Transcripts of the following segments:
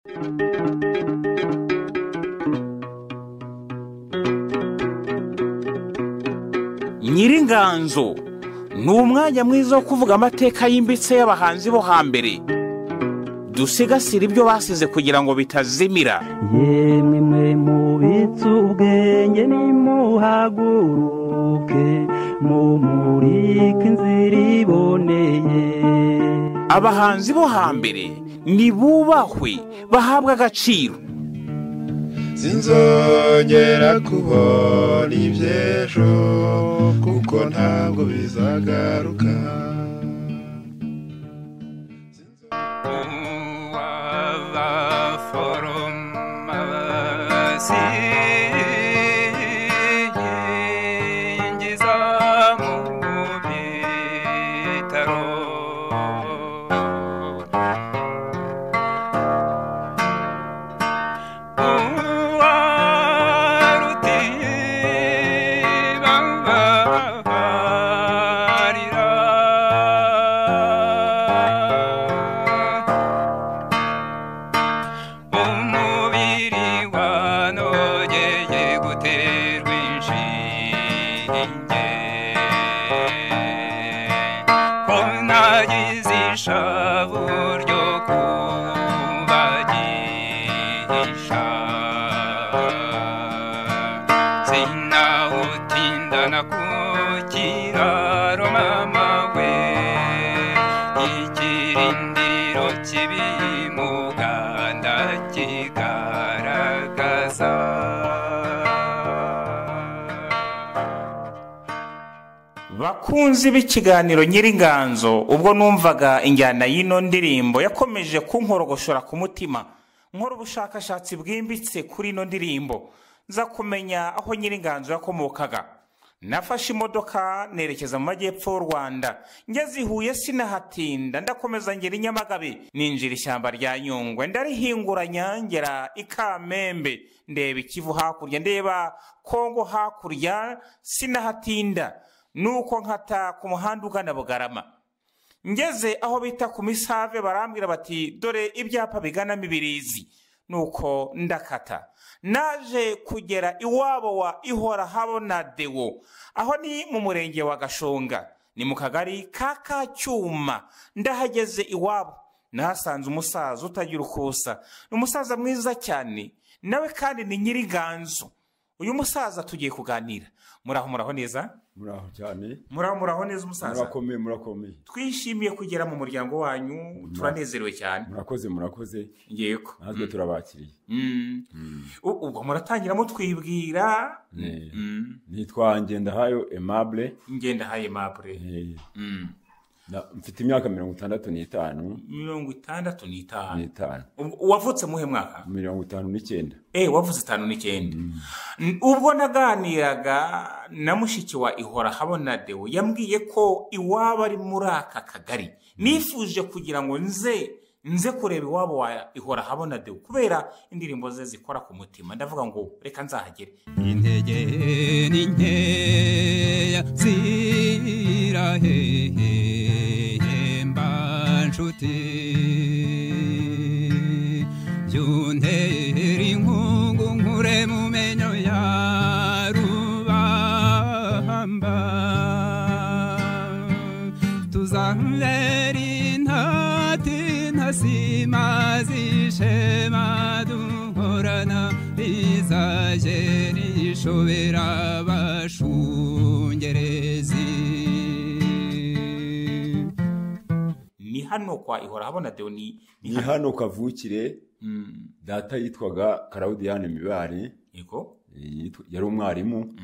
Nyiringanzo ni umwanya mwiza wo kuvuga amateka yimbitse y'abahanzi bo hambere. Dusigasira ibyo basize kugira ngo bitazimira. Yemwe mwe mubitse ubwenge nimuhaguruke mumurike inzira iboneye. Abahanzi bo hambere nibubahwe bahabwa agaciro. Sinzongera kubona iby'ejo kuko ntabwo bizagaruka. Bakunzi b'ikiganiro Nyiringanzo, ubwo numvaga injyana y'ino ndirimbo yakomeje kunkorogoshora ku mutima. Nkora ubushakashatsi bwimbitse kuri ino ndirimbo nza kumenya aho Nyiringanzo yakomokaga. Nafashe imodoka nerekeza mu majyepfo y'u Rwanda, ngeze i Huye sinahatinda ndakomeza ngera i Nyamagabe, ninjira ishyamba rya Nyungwe ndarihinguranya ngera i Kamembe, ndeba Ikivu hakurya, ndeba Kongo hakurya, sinahatinda nuko nkata ku muhanda ugana Bugarama. Ngeze aho bita ku Misave barambwira bati dore ibyapa bigana Mibirizi, nuko ndakata naje kugera iwabo wa Ihorahabona Deo, aho ni mu murenge wa Gashonga, ni mu kagari ka Kacyuma. Ndahageze iwabo nahasanze umusaza utagira ukusa, umusaza mwiza cyane, nawe kandi ni Nyiringanzo. Uyu musaza tugiye kuganira. Muraho neza? Muraho cyane. Muraho neza umusaza? Murakomeye. Twishimiye kugera mu muryango wanyu, turanezerewe cyane. Murakoze. Yego. Natwe turabakiriye. Ubwo muratangira mutwibwira. Nitwa Ngendahayo Aimable. Mfite imyaka 65. 65. Wavutse muhe mwaka? 59. Wavutse 59. Ubwo naganiraga na mushiki wa Ihorahabona Deo, yambwiye ko iwaba ari muri aka kagari. Nifuje kugira ngo nze kureba iwabo wa Ihorahabona Deo kubera indirimbo ze zikora ku mutima. Ndavuga ngo reka nzahagere. Intege ni nkeya zirahehe nshuti yuntera inkungu nkure mu menyo ya rubamba, tuzambera intati ntasima zishema duhorana, rizaje rishobera abashungerezi. Ni hano kwa Ihorahabona Deo? Ni hano kavukire. Data yitwaga Claudiane Mibare. Yego. Yari umwarimu.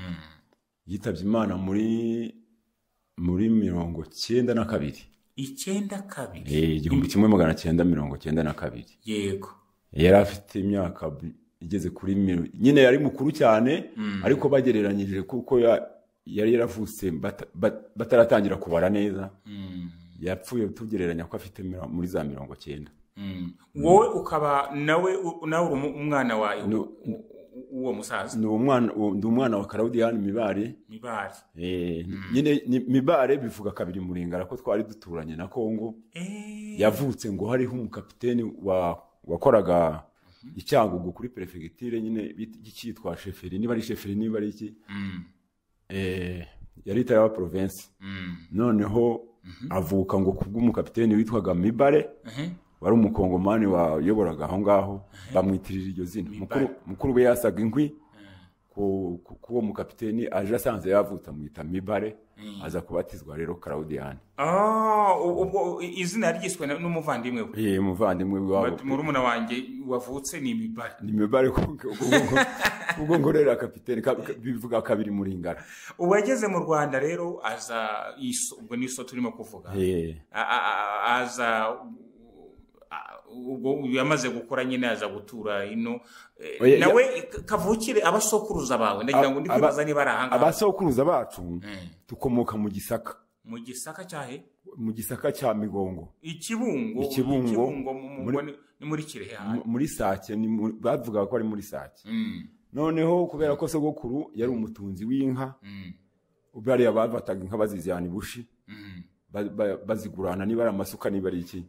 Yitabye Imana muri 92. 92. 1992. Yego. Yari afite imyaka igeze kuri nyine yari mukuru cyane, ariko bagereranyije kuko yari yaravutse bataratangira kubara neza. Yapfuye tugereranya ko afite muri za 90. Wowe ukaba nawe umwana wa uwo musaza? Ndi umwana wa Claudiane Mibare. Nyine Mibare bivuga kabiri Muringara ko twari duturanye na Kongo. Yavutse ngo hariho umukapiteni wakoraga icyangugu kuri perefegiture nyine cyitwa sheferi niba ari sheferi niba ari iki yari itari province noneho avuka ngo kubw'umukapiteni witwaga Mibare wari umukongomani wayoboraga aho ngaho bamwitirira iryo zina mukuru we yasaga inkwi kuwo mukapiteni aje asanze yavuta mwita Mibare aza kubatizwa rero Claudiane. Ubwo izina ryiswe n'umuvandimwe we. Umuvandimwe wabo. Murumuna wanjye wavutse ni Mibare. Ni Mibare ubwo ngo rero kapiteni bivuga kabiri muri ngara. Ubu yageze mu Rwanda rero aza ubwo niso turimo kuvuga. Aza ubwo yamaze gukora nyine aza gutura ino nawe kavukire abasokuruza bawe ndagira ngo ndifuza niba arahanga abasokuruza bacu tukomoka mu Gisaka cyahe mu Gisaka cya Migongo ikibungo ni muri Kirehe muri Sake bavuga ko ari muri Sake noneho kubera ko sogokuru yari umutunzi w'inka ubari abavataga inka bazizana ibushi bazigurana niba ari amasuka niba ari iki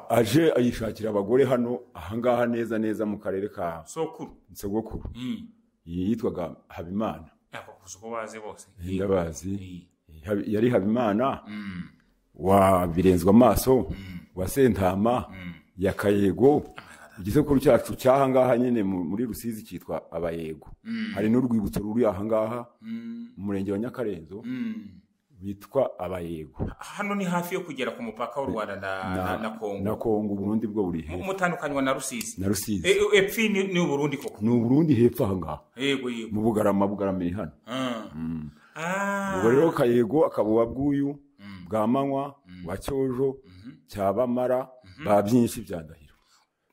aje ayishakira abagore hano ahangaha neza mu karere ka sogokuru yitwaga Habimana uko bazi bose ndabazi yari Habimana wa Birenzwa amaso wa Sentama ya Kayego igisekuru cyacu cyahangaha nyine muri Rusizi cyitwa Abayego hari n'urwibutso ruri ahangaha mu murenge wa Nyakarenzo bitwa Abayego. Hano ni hafi yo kugera ku mupaka w'u Rwanda na Kongo. Na Kongo Burundi bwo buri he. Mutandukanywa na Rusizi. Na Rusizi. Epfi ni Burundi koko. Ni Burundi hepfo ahangaha. Yego. Mu Bugarama iri hano. Ubwo rero Kayego akaba bwuyu bwa Manywa wa Cyojo cyabamara ba byinshi byandahiro.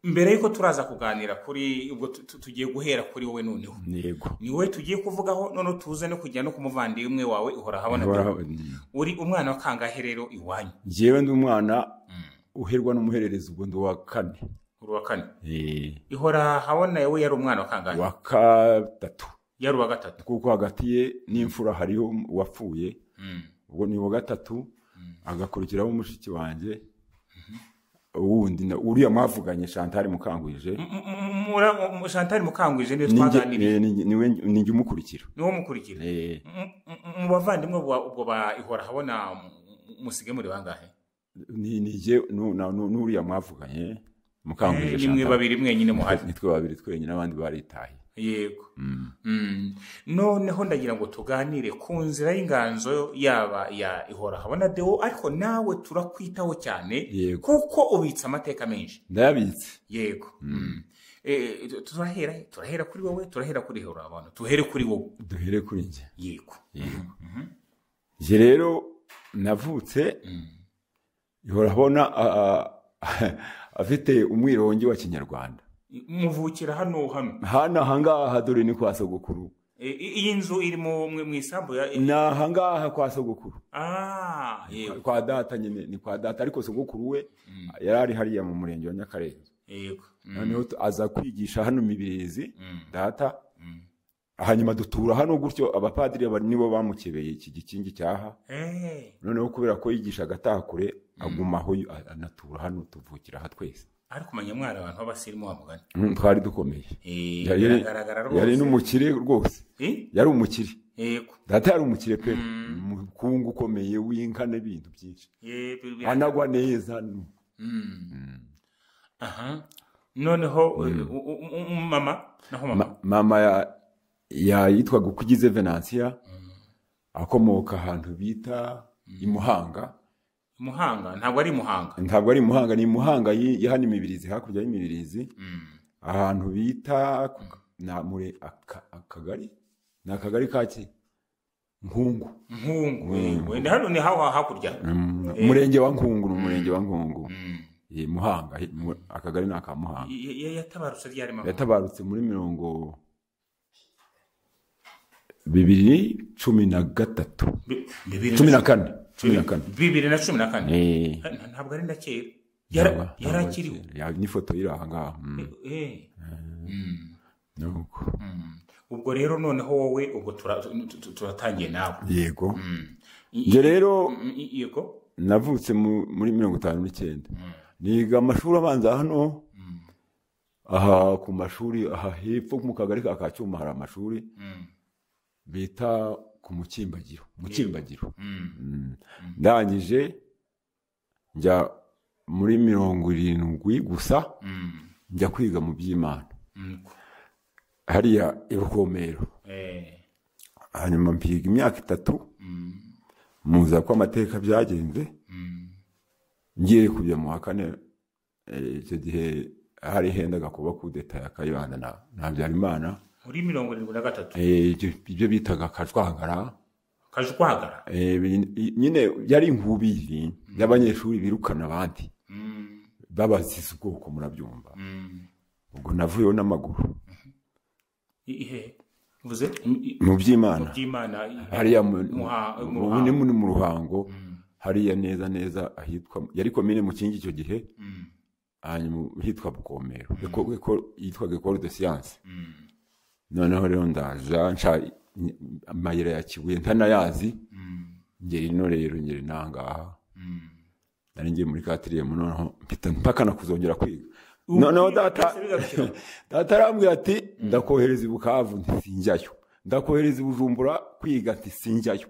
Mbere yuko turaza kuganira kuri ubwo tugiye guhera kuri wowe noneho. Yego. Ni wowe tugiye kuvugaho none tuze no kujya no kumuvandimwe wawe Ihorahabona Deo. Uri umwana wa kangahe rero iwanyu? Jewe ndi umwana uherwa n'umuhererezi ubwo ndo wa 4. Uri wa 4. Ihorahabona yewe yari umwana wa kangahe? Wa 3. Yari wa 3. Kuko hagati ye n'imfura hariho wapfuye. Ubwo ni wa 3 agakurikiraho umushiki wanje. Uwundi uriya mwavuganye Chantal Mukangwije Chantal Mukangwije niwe twaganiriye niwe ninjye umukurikira niwo mukurikira mu bavandimwe ubwo ba Ihorahabona musige muri bangahe nije n'uriya mwavuganye Mukangwije Chantal nimwe babiri mwenyine muhari nitwe babiri twenyine abandi baritaye yego noneho ndagira ngo tuganire ku nzira y'inganzo yaba ya Ihorahabona Deo ariko nawe turakwitaho cyane kuko ubitsa amateka menshi ndabitse yego turahera kuri wowe turahera kuri Ihorahabona duhere kuri wowe duhere kuri nje yego je rero navutse Ihorahabona afite umwirongi wa Kinyarwanda muvukira hano ahangaha dore ni kwa sogokuru iyi nzu iri mu isambu na ahangaha kwa sogokuru yego kwa data nyine ni kwa data ariko sogokuru we yarari hariya mu murenge wa Nyakarenzo yego noneho aza kwigisha hano Mibirizi data hanyuma dutura hano gutyo abapadiri nibo bamukebeye iki gikingi cyaha noneho kubera ko yigisha gatakure agumaho anatura hano tuvukira ha twese ariko kumenya mwana abantu babasirimu bamugana twari dukomeye yari n'umukire rwose yari umukire yego data yari umukire pe mukungu ukomeye w'inka n'ibintu byinshi anagwa neza noneho mama yitwaga Kugize Venantia akomoka ahantu bita Imuhanga ntabwo ari Muhanga ni Muhanga yahani Mibirizi hakurya y'Imibirizi ahantu bita muri akagari kaki Nkungu wenda hano ni hakurya umurenge wa Nkungu Muhanga akagari naka Muhanga yatabarutse muri 2013 2014 ntabwo ari ndakera yarakiriwe ni foto iri aha ngaha ubwo rero noneho wowe ubwo turatangiye nawe yego nje rero navutse muri 59 niga amashuri abanza hano aha ku mashuri aha hepfo mu kagari ka Kacyuma hari amashuri bita ku Mukimbagiro ndangije njya muri 70 gusa njya kwiga mu Byimana hariya Ihorahabona hanyuma mpiga imyaka 3 muza ko amateka byagenze ngiye kujya mu hakane icyo gihe hari hendaga kuba kudeta ya Kayibanda na Byimana muri 73 ibyo bitaga kajwagara nyine yari inkubiri y'abanyeshuri birukana abandi babazize ubwoko murabyumva ubwo navuyeho n'amaguru vuze mu Byimana hariya mu Ruhango hariya neza ahitwa yari komine mu kingi icyo gihe hanyuma hitwa Bukomero yitwaga École de Science noneho rero ndaza nca amayira ya Kibuye ntanayazi ngeri no rero ngeri nangaha nari ngiye muri 4e noneho mpaka nakuzongera kwiga noneho data arambwira ati ndakohereza Bukavu ntisinjyayo ndakohereza Bujumbura kwiga ntisinjyayo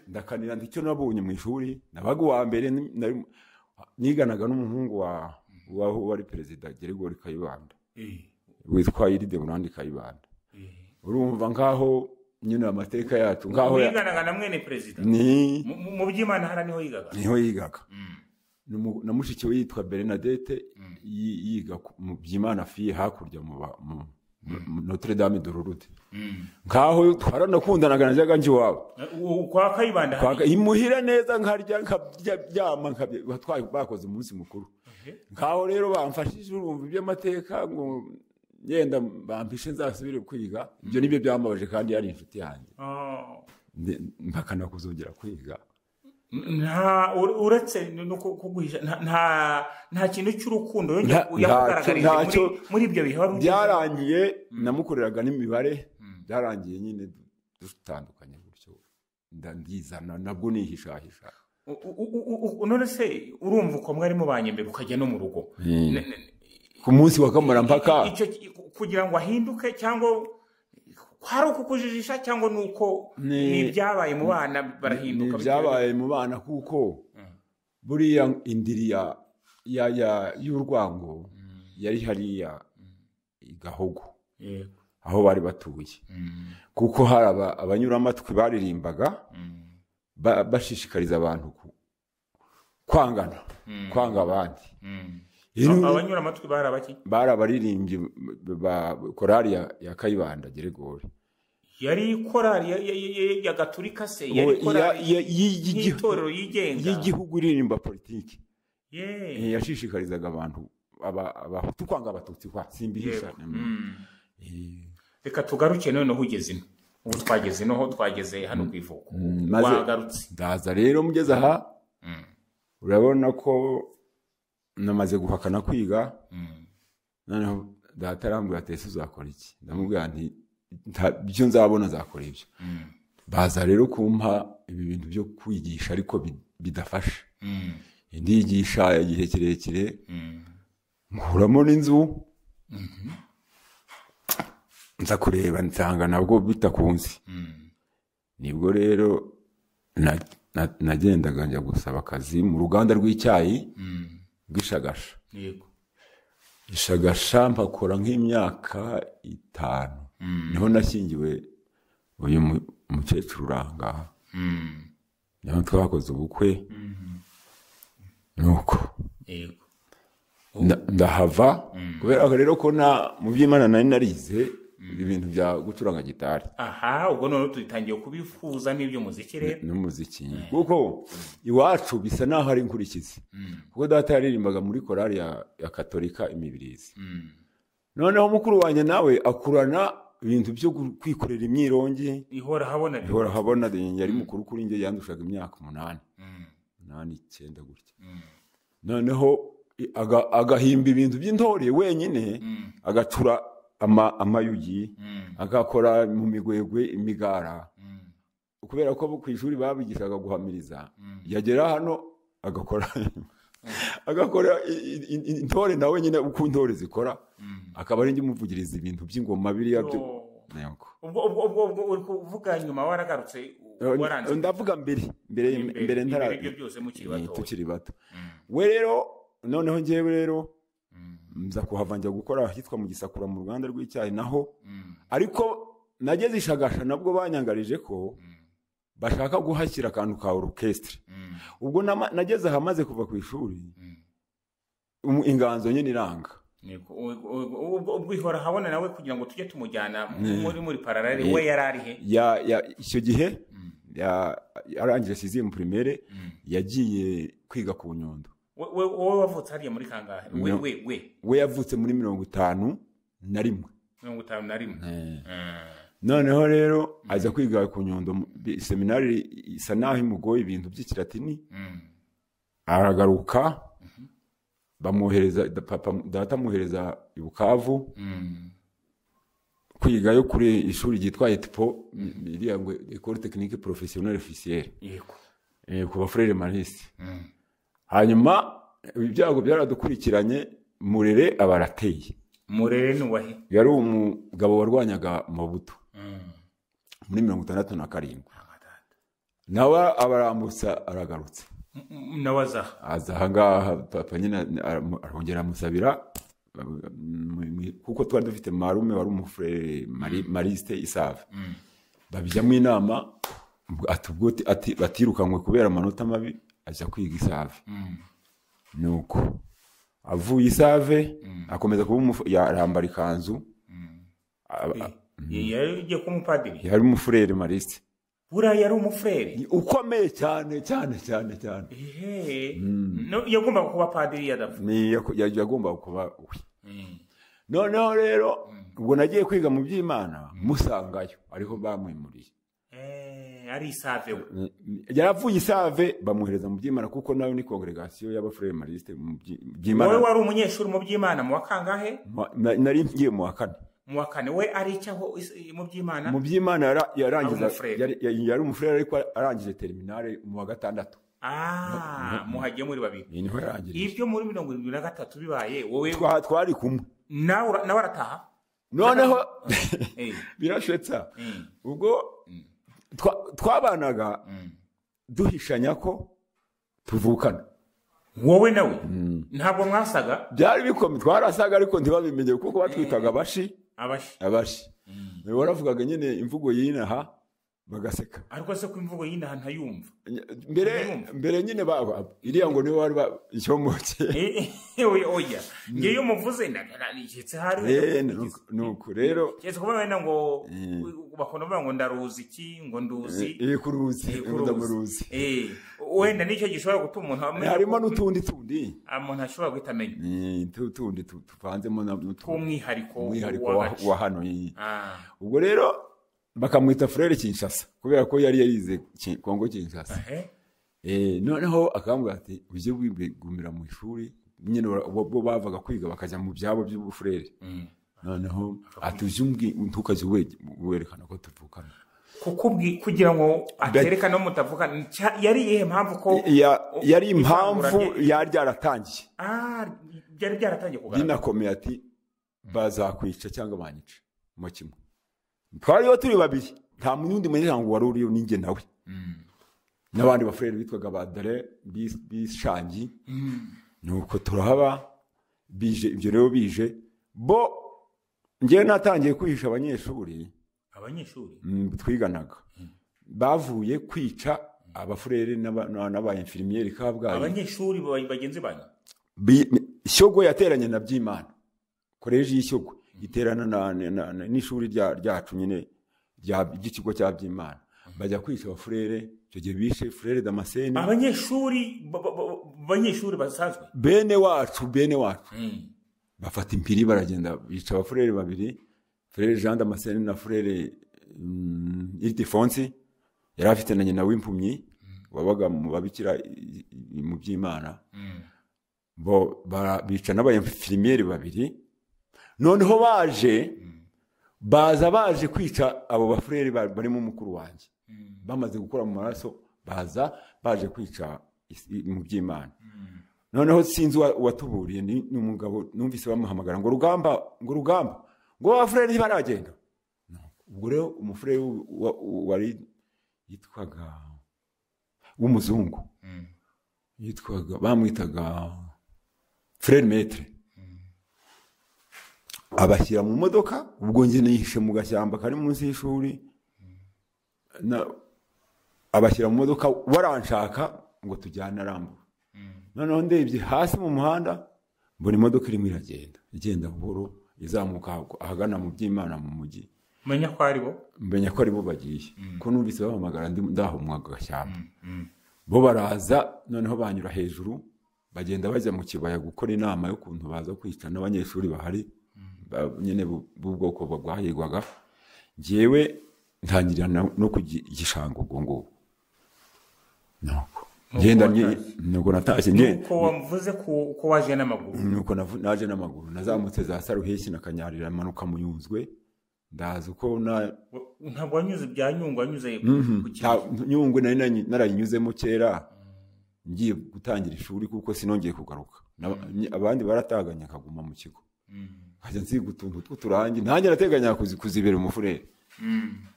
ndakanira ndicyo nabonye mu ishuri nabaga wa mbere niganaga n'umuhungu wari perezida Gregory Kayibanda witwa Ihorahabona Kayibanda urumva nkaho nyine amateka yacu nkaho yiganaga na mwene perezida mu Byimana hara niho yigaga na mushiki we yitwa Bernadette yiga mu Byimana fi hakurya mu Notre Dame de Lourdes nkaho twaranakundanaga najaga nje wabo kwa Kayibanda imuhira neza nkarya nkabyama bakoze umunsi mukuru nkaho rero bamfashije urumva iby'amateka ngo yenda bampishe nzasubire kwiga ibyo nibyo byambabaje kandi yari inshuti yanjye mpakana kuzongera kwiga uretse no kuguhisha nta kintu cy'urukundo yakugaragarije muri ibyo bihe byarangiye namukoreraga n'imibare byarangiye nyine dutandukanye gutyo ndandizana nabwo nihishahisha none se urumva uko mwari mubanye mbere ukajya no mu rugo ku munsi wa kamarampaka kugira ngo ahinduke cyangwa kwari ukukujijisha cyangwa nuko nibyabaye mu bana barahinduka byabaye mu bana kuko buriya indiriya y'urwango yari hariya Igahogo aho bari batuye kuko hari abanyuramatwi baririmbaga bashishikariza abantu kwanga abandi abanyura amatwi barabaki barabaririmbye ba korali ya Kayibanda Gregory yari korali ya Gatolika se yari korali y'itorero yigenga y'igihugu iririmba politiki yashishikarizaga abantu abahutu kwanga abatutsi kwa simbihisha reka tugaruke noneho ugeze ino ubu twageze noho twageze hano ku ivuko wagarutse ndaza rero mugeze aha urabona ko namaze guhakana kwiga noneho data arambwira ati ese uzakora iki ndamubwira nti byo nzabona zakora ibyo baza rero kumpa ibi bintu byo kwigisha ariko bidafasha indigisha igihe kirekire nkuramo n'inzu nza kureba nsanga nabwo bitakunze nibwo rero nagendaga njya gusaba akazi mu ruganda rw'icyayi bw'Ishagasha Ishagasha mpakora nk'imyaka 5 niho nashyingiwe uyu mukecuru uranga niho twakoze ubukwe nuko ndahava kubera rero ko mu Byimana nari narize ibintu bya gucuranga gitari ubwo none tutangiye kubifuza n'ibyo muziki rero n'umuziki kuko iwacu bisa naho ari inkurikizi kuko data yaririmbaga muri korali ya Katolika imibirizi noneho mukuru wanjye nawe akurana ibintu byo kwikorera imyirongi Ihorahabona Deo yari mukuru kuri njye yandushaga imyaka 8 9 gutya noneho agahimba ibintu by'intore wenyine agacura amayugi agakora mu migwegwe imigara kubera ko ku ishuri babigishaga guhamiriza yagera hano agakora agakora intore nawe nyine uko intore zikora akaba ari muvugiriza ibintu by'ingoma biriya byo ubwo uri kuvuga nyuma waragarutse waranze ndavuga mbere ntara tukiri bato we rero noneho ngewe rero nza kuhava njya gukora ahitwa mu Gisakura mu Rwanda rw'icyayi naho ariko nageze ishagasha nabwo banyangarije ko bashaka guhashyira akantu ka orchestre ubwo nageze ahamaze kuva ku ishuri inganzo nyine iranga ubwo Ihorahabona nawe kugira ngo tujye tumujyana muri parallele we yarari he icyo gihe yarangije 6e primaire yagiye kwiga ku Nyundo wowe wavutse hariya muri kangahe we yavutse muri 51 noneho rero aza kwiga ku Nyundo seminari isa naho imugoye ibintu by'ikilatini aragaruka bamuhereza data muhereza i Bukavu kwiga yo kuri ishuri ryitwa ETPO iriya ngo École Technique Professionnelle Officielle ku bafrere mariste hanyuma ibyago byaradukurikiranye Murere abarateye Murere ni wahe yari umugabo warwanyaga Mobutu muri 67 nawe abarambusa aragarutse nawaza azahangaha papa nyine arongera amusabira kuko twari dufite marume wari umufrere mariste Isave babijyamo inama ati batirukanwe kubera amanota mabi ajya kwiga Isave nuko avuye Isave akomeza kuba yarambara ikanzu yari kumupadiri yari umufrere mariste bura yari umufrere ukomeye cyane no yagomba kuba padiri yadapfa ni yagomba kuba noneho rero ubwo nagiye kwiga mu Byimana musangayo ariho bamwimuriye ari Isave yaravuye Isave bamuhereza mu Byimana kuko nayo ni congregation y'abafrere mariste mu Byimana wowe wari umunyeshuri mu Byimana mu wakangahe nari ngiye mu wa kane we ari cyaho mu Byimana yarangiza yari umufrere ariko arangije terminale mu wa 6 muhagiye muri babiri niho yarangije ibyo muri 73 bibaye wowe twari kumwe nawe arataha noneho birashetsa ubwo twabanaga duhishanya ko tuvukana wowe nawe ntabwo mwasaga byari bikomeye twarasaga ariko ntibabimenye kuko batwitaga abashi waravugaga nyine imvugo y'inaha bagaseka ariko se ko imvugo y'inaha ntayumva mbere nyine iriya ngo niwe wari icyomoke oya ngeyo muvuze ndaganishitse hari nuko rero cyese kuba wenda ngo bakona bavuga ngo ndaruzi iki ngo nduzi kuruzi ndamuruzi wenda nicyo gishobora gutuma umuntu amenya harimo n'utundi umuntu ashobora guhita amenya tundi tuvanzemo umwihariko wa hano ubwo rero bakamwita frere Kinshasa kubera ko yari yarize Kongo Kinshasa noneho akambwira ati uje wigumira mu ishuri nyine bo bavaga kwiga bakajya mu byabo by'ubufrere noneho atujumbi ntukaje werekana ko tuvukana kugira ngo aterekane no mutavukana yari ihe mpamvu ko yari impamvu yari byaratangiye byari byaratangiye kugaragara dinakomeye ati bazakwica cyangwa banyica mu kimwe twariyo turi babiri nta mundi mwenyango wari uriyo ninge nawe n'abandi bafrere bitwaga badare bishangi nuko turahaba bije ibyo rero bije bo ngiye natangiye kwihisha abanyeshuri twiganaga bavuye kwica abafrere n'aba infirmiere Kabgayi abanyeshuri bagenzi banyu Shyogwe yateranye na Byimana koleji y'Ishyogwe iterana n'ishuri ryacu nyine ry'ikigo cya Byimana bajya kwica abafrere cyo gihe bishe frere Damascene abanyeshuri basanzwe bene wacu bafata impiri baragenda bica abafrere babiri frere Jean Damascene na frere Ildefonsi yari afite na nyina w'impumyi wabaga mu babikira mu Byimana bo bica n'abayinfirmiere babiri noneho baje kwica abo bafrere barimo mukuru wanjye bamaze gukora mu maraso baje kwica mu Byimana noneho sinzi uwatuburiye ni umugabo numvise bamuhamagara ngo rugamba ngo abafurere ntibaragenda. Ubwo rero umufurere wari yitwaga w'umuzungu yitwaga bamwitaga frere maître abashyira mu modoka. Ubwo njye nihishe mu gashyamba kari munsi y'ishuri abashyira mu modoka baranshaka ngo tujyane Rambura. Noneho ndebye hasi mu muhanda mbona imodoka irimo igenda buhoro izamuka ahagana mu Byimana mu mujyi. menya ko ari bo bagiye ko numvise bahamagara ndaho mu gashyamba. Bo baraza noneho banyura hejuru bagenda bajya mu kibaya gukora inama yo kuntu baza kwica n'abanyeshuri bahari nyene b'ubwoko bwahigwaga. Ngewe ntangirira no kugishanga ubwo ngo ngenda nuko natashye nuko wamuvuze ko waje n'amaguru. Nuko naje n'amaguru nazamutse za Saruheshi na Kanyarira manuka mu Nyunzwe. Ndazi uko ntabwo wanyuze bya Nyungwe wanyuze ku Nyungwe narayinyuzemo kera ngiye gutangira ishuri kuko sinongeye kugaruka. Abandi barataganya kaguma mu kigo. Haje nzi gutuntu tw'uturangi ntange nateganya kuzibera umufurere.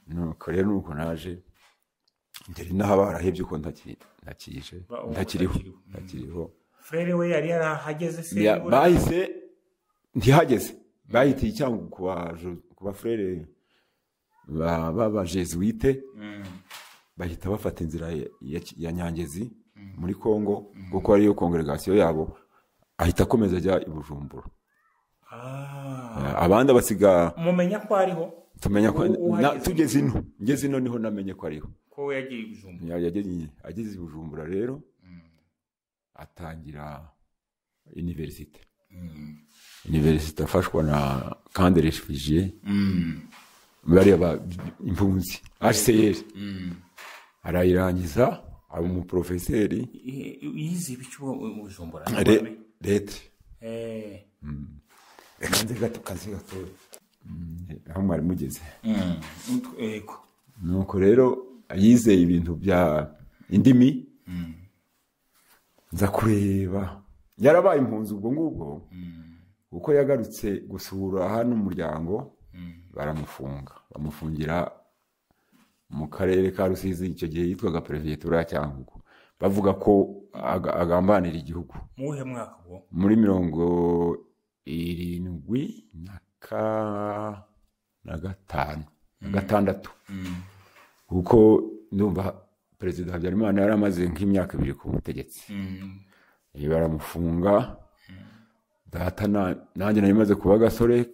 Nuko rero nuko naje ngeri naho barahebye uko ntakiriho. Frere we yari yarahageze se bahise ntihageze bahitiye Cyangugu kuba frere baba Jesuite bahita bafata inzira ya Nyangezi muri Kongo kuko ariyo congregation yabo ahita akomeza ajya i Bujumbura. Abandi basiga mumenya ko ariho tumenya ko ngeze ino niho namenye ko ariho ko yagiye i Bujumbura. Ageze i Bujumbura rero atangira universite. Universite afashwa na kandi refugee bari impunzi HCR arayirangiza aba mu professeur yizi bicu Bujumbura leta kanze gato aho mwari mugeze. Ego nuko rero yizeye ibintu bya indimi nza kureba yarabaye impunzi ubwo ngubwo uko yagarutse gusura hano umuryango bamufungira mu karere ka Rusizi. Icyo gihe yitwaga Prefecture ya Cyangugu bavuga ko agambanira igihugu. Muhe mwaka bwo muri 1976 kuko ndumva Perezida Byimana yaramaze nk'imyaka 2 ku butegetsi. Baramufunga data nanjye narimaze kuba gasore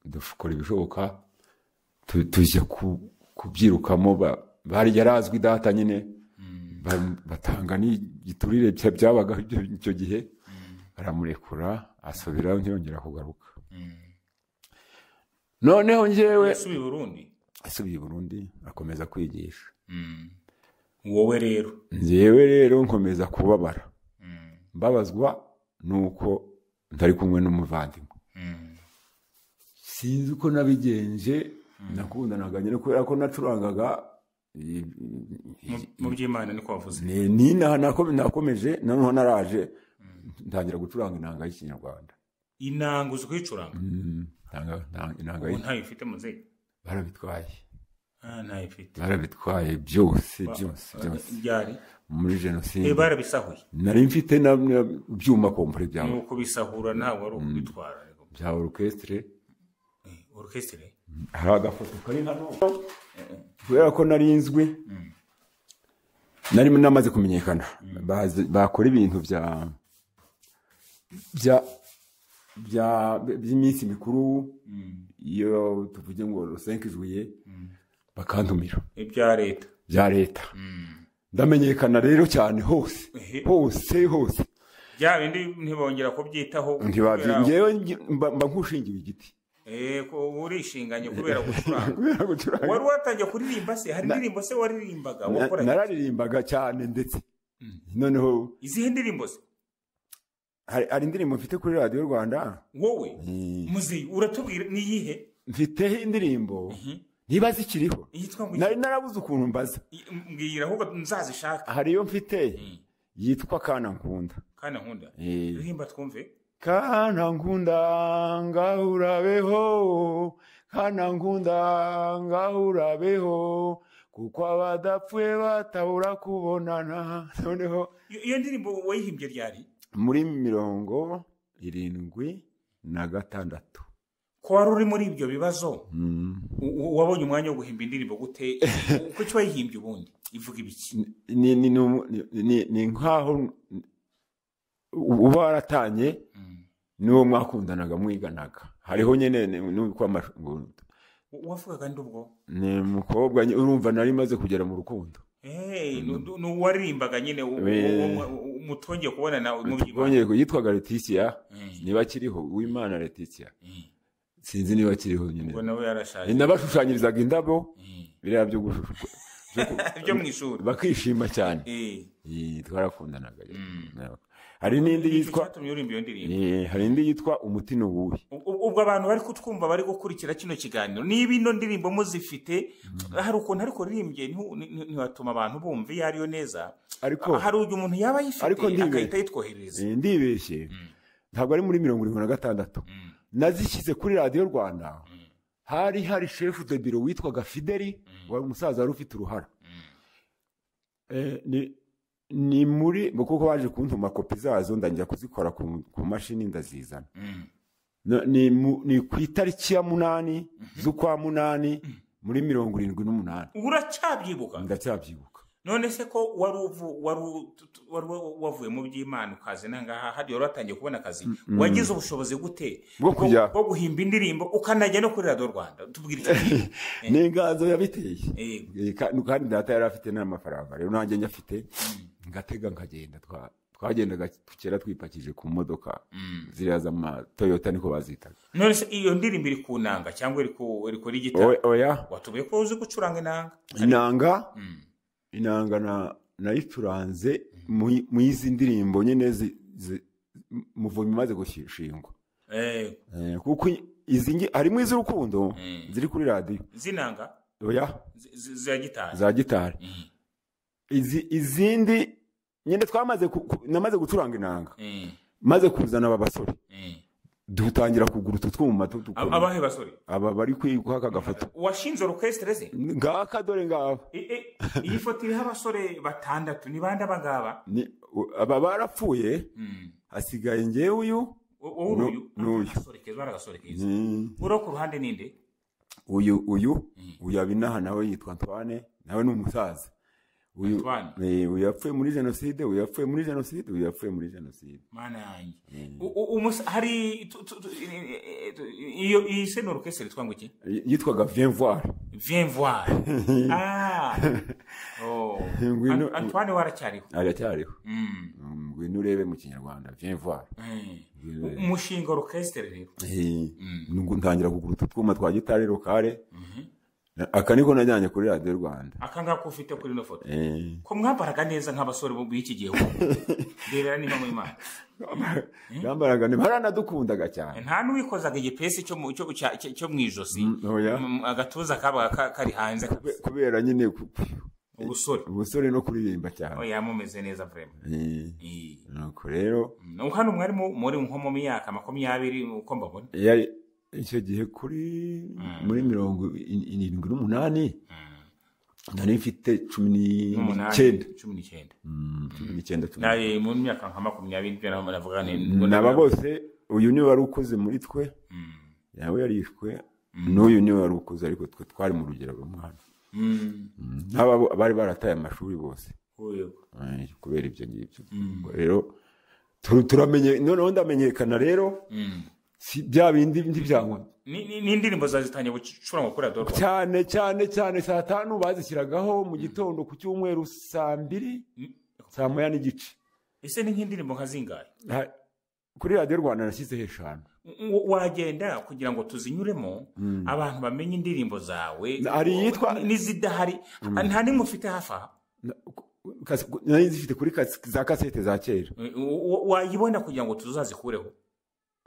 dufukora ibishoboka tujya kubyirukamo bari yarazwi data nyine batanga n'igiturire byabaga icyo gihe baramurekura asubira ntiyongera kugaruka. Noneho njyewe asubiye Burundi akomeza kwigisha. Wowe rero njyewe rero nkomeza kubabara mbabazwa nuko ntari kumwe n'umuvandimwe. Sinzi uko nabigenje nakundanaga nyine kubera ko nacurangaga mu Byimana niko wavuze. Ni nakomeje noneho naraje ntangira gucuranga inanga y'Ikinyarwanda. Inanga uzi kwicuranga? Inanga ntayo ifite muze barabitwaye. Ntayo ifite barabitwaye byose. Byari muri jenoside barabisahuye. Nari mfite na byuma kompre byawe nuko bisahura ntawe ari ukubitwara bya orchestre. Hari agafoto kari hano kubera ko narinzwe nari namaze kumenyekana bakora ibintu by'iminsi mikuru iyo tuvuge ngo le 5 juillet bakantumira bya leta ndamenyekana rero cyane hose bya bindi ntibongera kubyitaho ngewe mba nkushingiwe igiti. Ko urishinganye kubera gucuranga. Wari watangiye kuririmba se? Hari indirimbo se waririmbaga wakora? Nararimbaga cyane ndetse noneho izihe ndirimbo se? Hari indirimbo mfite kuri Radio Rwanda. Wowe muzi uratubwira ni yihe? Mfite indirimbo niba zikiriho nari narabuze ukuntu mbaza mbwira ahubwo nzazishaka. Hari yo mfite yitwa Kana Nkunda. Kana Nkunda ririmba twumve. Kana Nkunda ngahurabeho, Kana Nkunda ngahurabeho, kuko abadapfuye batabura kubonana. Noneho iyo ndirimbo wayihimbye ryari? muri 76. Ko wari uri muri ibyo bibazo wabonye umwanya wo guhimba indirimbo gute? Kuki wayihimbye ubundi ivuga ibiki? ni nkaho uba waratanye n'uwo mwakundanaga mwiganaga. Hariho nyene n'uko wavugaga ndi ubwo ni mukobwa urumva nari maze kugera mu rukundo. Waririmbaga nyine umutongeye kubonana mu Byimana. Yitwaga Leticia, niba kiriho Byimana Leticia. Sinzi niba kiriho nyine. Ngo nawe yarashaje. Nabashushanyirizaga indabo biriya byo gushushuka byo mu ishuri. Bakishima cyane. Twarakundanaga. Hari n'indi yitwa hari indi yitwa Umutino wuhi. Ubwo abantu bari kutwumva bari gukurikira kino kiganiro niba ino ndirimbo muzifite hari ukuntu ariko ririmbye ntiwatuma abantu bumva iyo ariyo neza. Ariko hari umuntu yaba yifite akahita yitwohereza. Ndibeshye ntabwo ari muri 76. Nazishyize kuri Radio Rwanda. Hari chef de bureau witwaga Fideli, wari umusaza wari ufite uruhara. Ni muri kuko baje kuntuma kopi zazo ndangira kuzikora ku mashini ndazizana. Ni ku itariki ya 8 z'ukwa 8 muri 78. Uracyabyibuka? Ndacyabyibuka. None se ko wavuye mu Byimana ukaze nangaha hadi waratangiye kubona akazi, wagize ubushobozi gute bwo guhimba indirimbo ukanajya no kuri Radio Rwanda? Tubwire iki. Ni Inganzo yabiteye. Kandi data yari afite n'amafaranga rero nanjye nyafite ngatega nkagenda. Twagendaga tukera twipakije ku modoka ziriya za Toyota niko bazitaga. None se iyo ndirimbo iri kunanga cyangwa iri kuri gitari? Oya. Watubiye ko uzi gucuranga inanga nayicuranze mu izi ndirimbo nyene muvumi maze gushingwa. Kuko izi harimo iz'urukundo ziri kuri radio. Zinanga? Oya. Za gitari. Izindi nyene namaze gucuranga inanga. Maze kuzana aba basore. Dutangira kugura ututwuma abahe basore aba bari kwiguha kagafoto. Washinze orchestre ze ngaka dore ngaba. Iyi foto iriho abasore batandatu ni bande abangaba? Ni aba barapfuye hasigaye ngewe uyu abasore keza baragasore keza. Uro ku ruhande ninde? Uyu abinaha nawe yitwa Antoine, nawe ni umusaza. Uyu yapfuye muri jenoside, Mana yanjye. Hari iyo seno orchestre twangwa iki? Yitwaga Viens voir. Antoine waracyariho? Aracyariho. Ngwino urebe mu Kinyarwanda Viens voir. Umushinga orchestre rero. Ntangira kugura utwuma twa gitari lokale. Aka niko najyanye kuri Radio Rwanda. Aka ngako ufite kuri no foto. Ko mwambaraga neza nk'abasore b'iki gihe. Rero ni mu Imana. Ngambaraga ni baranadukundaga cyane. Nta n'uwikozaga igipesi cyo mu ijosi. Agatuza kaba kari hanze kubera nyine ubusore no kuririmba cyane. Oya mumeze neza vraiment. Nuko rero hano mwari muri nko mu myaka 20 uko mbabona. Icyo gihe muri 78 nari mfite 19. Naye mu myaka nka 20 byo navuga naba bose uyu ni wari ukuze muri twe. Yawe yarishwe n'uyu ni wari ukuze ariko twe twari mu rugero rw'umwana. Naba bari barataye amashuri bose. Kubera ibyo ngibyo. Rero turamenye noneho ndamenyekana rero. Si bya bindi byangwa ni indirimbo zazitanye gucuranga kuri Radio Rwanda cyane saa 5 bazishyiragaho mu gitondo ku cyumweru 2:00 saa 1:30. Ese ni nk'indirimbo nka zingahe kuri Radio Rwanda? Nashyizeho 5. Wagenda kugira ngo tuzinyuremo abantu bamenye indirimbo zawe ari yitwa nizidahari nta nimwe ufite hafa nari zifite kuri za kasete za kera. Wayibona kugira ngo tuzazikureho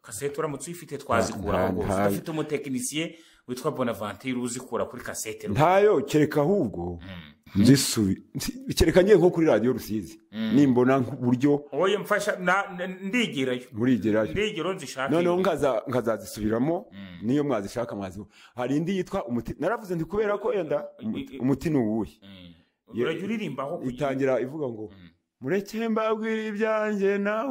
kasete uramutse uyifite twazikuraho rwose. Dufite umutekinisiye witwa Bonaventure uzikura kuri kasete. Ntayo kereka ahubwo kereka ngiye nko kuri radiyo Rusizi nimbona uburyo oye mfasha ndigirayo ndigiro nzishaka noneho nkazazisubiramo niyo mwazishaka mwazi hari indi yitwa umuti naravuze ndi kubera ko yenda umuti nuwuhe urajya uririmbaho itangira ivuga ngo mureke mbabwira ibyanjye na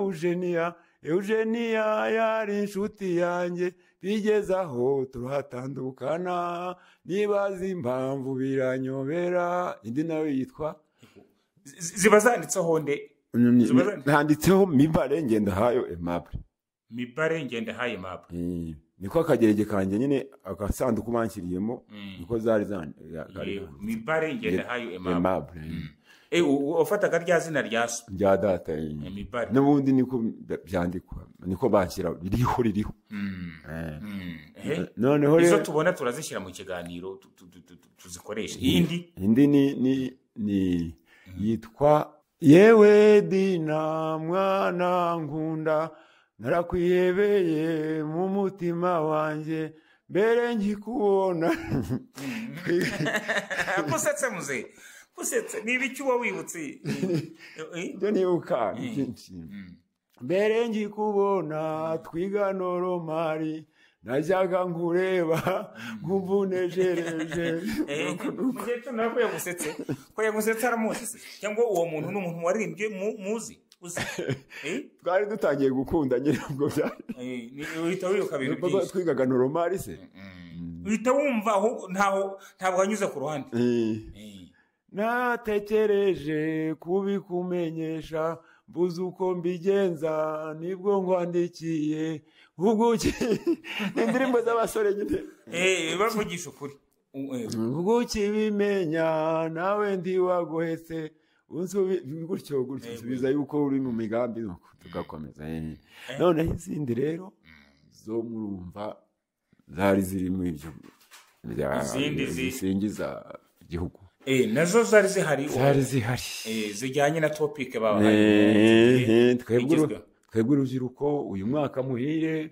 Eugenia yari inshuti yanjye bigezaho turahatandukana nibaza impamvu biranyobera indi nawe yitwa ziba zanditseho nde handitseho mibare Ngendahayo Aimable niko akagerege kanjye nyine agasanduku banshyiriyemo niko zari mibare Ngendahayo Aimable ufataga rya zina rya so rya data n'ubundi niko byandikwa niko banshyira ririho noneho izo tubona turazishyira mu kiganiro tuzikoresha indi ni yitwa yewe Dina mwana nkunda narakwihebeye mu mutima wanjye mbere nkikubona musetse muze usetse niba icyo uba wibutse ibyo nibuka mbere nkikubona twiga noromari najyaga nkureba nkumva unejereje mugihe ko yagusetse aramuzi cyangwa uwo muntu ni umuntu waririmbye muzi twari dutangiye gukunda nyine ubwo byari uhita wiruka ibintu byinshi twigaga noromari se uhita wumva ntabwo hanyuze ku ruhande natekereje kubikumenyesha mbuze uko mbigenza nibwo nkwandikiye indirimbo z'abasore nyine bavugisha ukuri ubwo ukibimenya nawe ndiwagohetse gutyo subiza yuko uri mu migambi tugakomeza noneho izindi rero zo murumva zari ziri mu ibyo zisingiza igihugu nazo zari zihari zijyanye na topic babahaye twebwe urubyiruko uyu mwaka muhire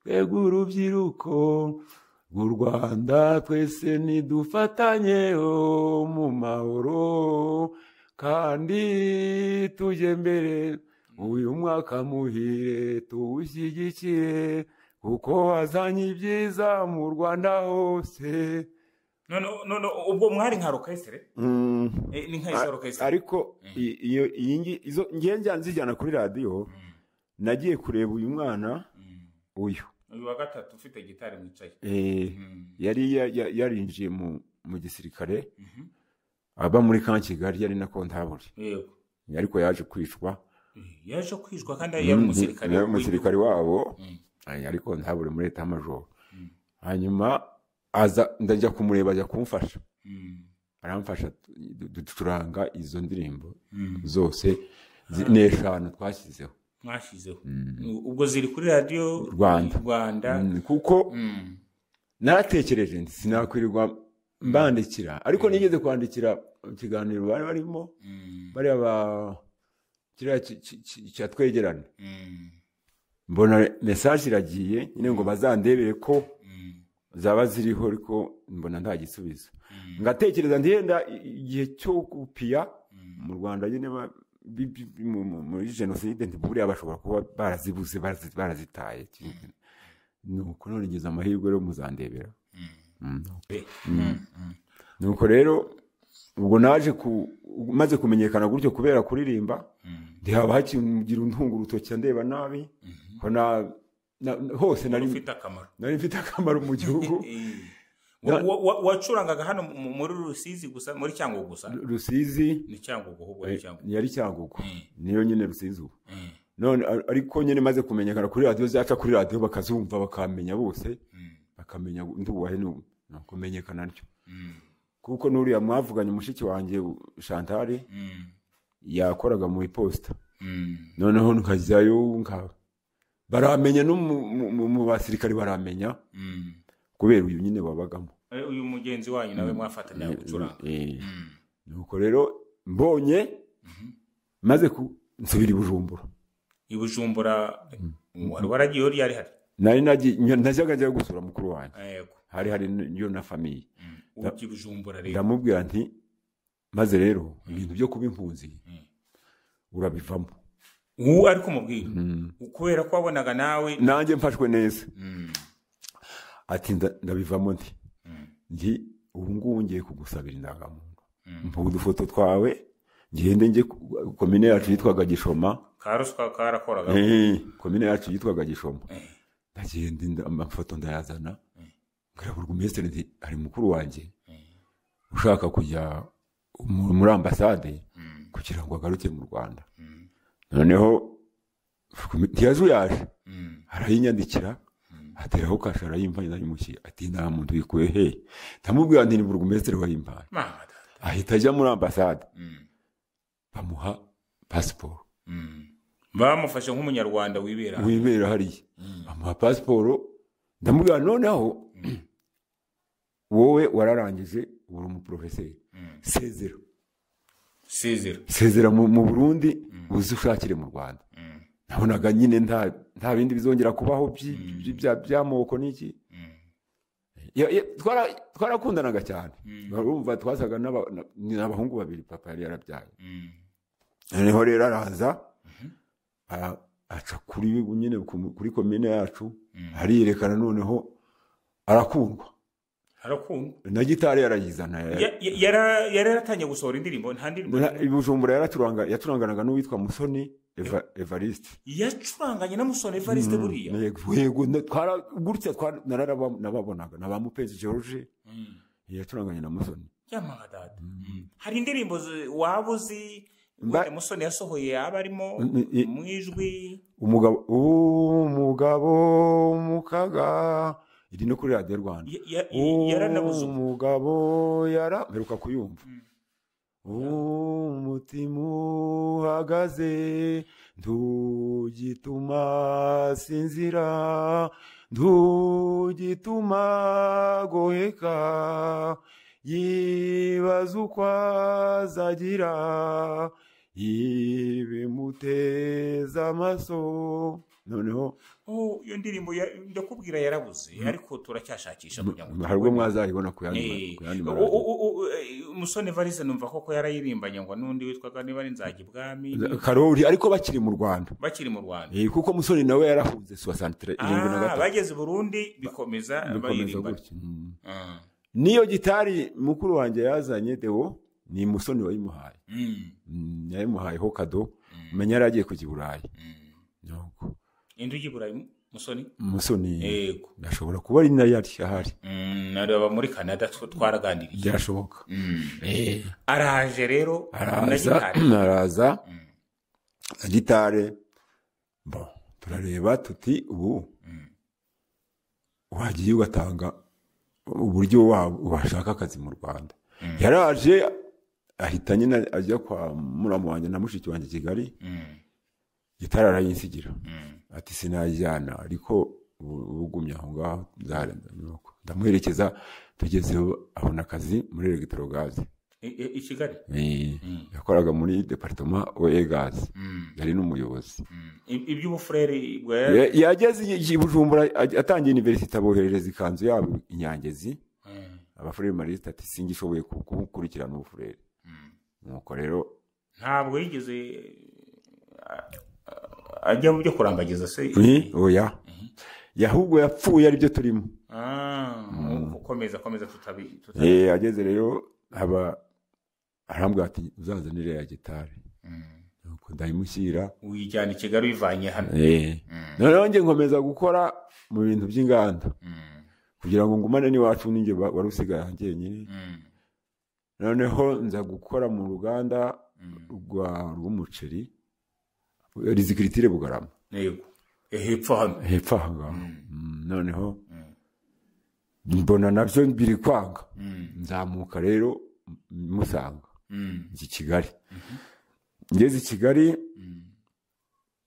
twebwe urubyiruko rw'u Rwanda twese nidufatanye mu mahoro kandi tujye mbere uyu mwaka muhire tuwushyigikire kuko wazanye ibyiza mu Rwanda hose none ubwo mwari nka orchestre ni nka orchestre ariko izo ngenzi nzijyana kuri radio nagiye kureba uyu mwana uyu wa gatatu ufite gitari mwicaye yari yarinjiye mu gisirikare aba muri Kigali yari na kontaburi yego ariko yaje kwicwa kandi yari umusirikare wabo ariko ntabure muri leta y'amajoro hanyuma ndajya kumureba ajya kumfasha aramfasha ducuranga izo ndirimbo zose n'eshanu twashyizeho ubwo ziri kuri radiyo Rwanda kuko naratekereje sinakwirirwa mbandikira ariko nigeze kwandikira ikiganiro bari barimo bariya kiriya cyatwegerane mbona message iragiye nyine ngo bazandebere ko zaba ziriho ariko mbona nta gisubizo ngatekereza ndenda igihe cyo kupiya mu Rwanda nyine muri jenoside ntiburiya bashobora kuba barazibuze barazitaye nuko none ngeze amahirwe rero muzandebera nuko rero ubwo naje maze kumenyekana gutyo kubera kuririmba ndihaba hakigira untunga urutoki ndeba nabi hose nari mfite akamaro mu gihugu wacurangaga hano muri Rusizi gusa muri Cyangugu gusa Rusizi ni Cyangugu ahubwo ari Cyangugu yari Cyangugu niyo nyine Rusizi none ariko nyine maze kumenyekana kuri radio zaca kuri radio bakazumva bakamenya bose bakamenya nduwahe no kumenyekana ntyo kuko nuriya mwavuganye mushiki wanjye Chantal yakoraga mu iposta noneho nkajyayo baramenya no mu basirikari baramenya kubera uyu nyine babagamo uyu mugenzi wanyu nawe mwafatanya gucuranga nuko rero mbonye maze nsubira i Bujumbura wari waragiye uri hari najyaga njya gusura mukuru wanjye yego hari yo na famiye ukibujumbura rero ndamubwira nti maze rero ibintu byo kuba impunzi urabivamo ariko mubwira kubera ko wabonaga nawe nanjye mfashwe neza ati ndabivamo nti ubu ngubu ngiye kugusabira indangamuntu mvuga udufoto twawe ngende njye komine yacu yitwaga Gishoma karuswa karakoraga komine yacu yitwaga Gishoma ndagenda amafoto ndayazana ngara burugumestre nti ari mukuru wanjye ushaka kujya muri ambasade kugira ngo agaruke mu Rwanda noneho ntiyazuyaje arayinyandikira ateraho kasha arayimpaye nayimushye ati nta muntu wikuye he ndamubwira nti ni burugumestre wayimpaye ahita ajya muri ambasade bamuha passport bamufashe nk'umunyarwanda wibera hariya bamuha passport ndamubwira noneho wowe wararangije uri umuprofeseri sezera mu Burundi uzi ushakire mu Rwanda nabonaga nyine nta bindi bizongera kubaho by'amoko n'iki twarakundanaga cyane urumva twasaga n'abahungu babiri papa yari yarabyaye noneho rero araza aca kuri komine yacu ariyerekana noneho arakundwa na gitari yarayizana yari yaratangiye gusohora indirimbo nta ndirimbo Bujumbura yacuranganaga n'uwitwa Musoni Evariste yacuranganye na Musoni Evariste buriya yego gutya narababonaga na bamupenzi George yacuranganye na Musoni yamagada hari indirimbo waba uzi Musoni yasohoye aba arimo mu ijwi umugabo mukaga iri no kuri radio Rwanda yaranabuze umugabo mperuka kuyumva umutima uhagaze ntugituma sinzira ntugituma goheka yibaza uko azagira yibimuteza amaso noneho iyo ndirimbo ndakubwira yarabuze ariko turacyashakisha kugira ngo harwo mwazayibona kuyandi Musoni Evariste numva koko yarayirimbanye ngo nundi witwaga niba ari Nzagi Bwami Karori ariko bakiri mu Rwanda kuko Musoni nawe yarahunze 63 bageze Burundi bikomeza bayirimba niyo gitari mukuru wanjye yazanye Deo ni Musoni wayimuhaye yayimuhaye ho kado umenya yaragiye kujya Burayi nuko Indugi Burayi Musoni yego nashobora kuba ari nayo ahari nareba muri Canada twaraganiriye byashoboka araje rero araza gitare turareba tuti ubu wagiye ugatanga uburyo washaka akazi mu Rwanda yaraje ahita nyine ajya kwa muramu wanjye na mushiki wanjye Kigali gitara arayinsigira ati sinajyana ariko ugumye aho ngaho nzarenza nuko ndamuherekeza tugezeho abona akazi muri Electrogaze i Kigali yakoraga muri departement Oegas yari n'umuyobozi iby'ubufrere yageze i Bujumbura atangiye university aboherereza ikanzu yabo inyangezi abafrere mariste ati singishoboye kukurikirana ubufrere nuko rero ntabwo yigeze ajya mu byo kurambagiza se oya yahubwo yapfuye ari byo turimo komeza tutabi ageze rero arambwira ati uzazanire ya gitari nuko ndayimushyira uyijyana i Kigali uyivanye hano noneho njye nkomeza gukora mu bintu by'inganda kugira ngo ngumane n'iwacu ninjye wari usigaye hanjye nyine noneho nza gukora mu ruganda rw'umuceri rizikiritire Bugarama yego hepfo hano noneho mbona nabyo biri kwanga nzamuka rero musanga iki Kigali ngeze i Kigali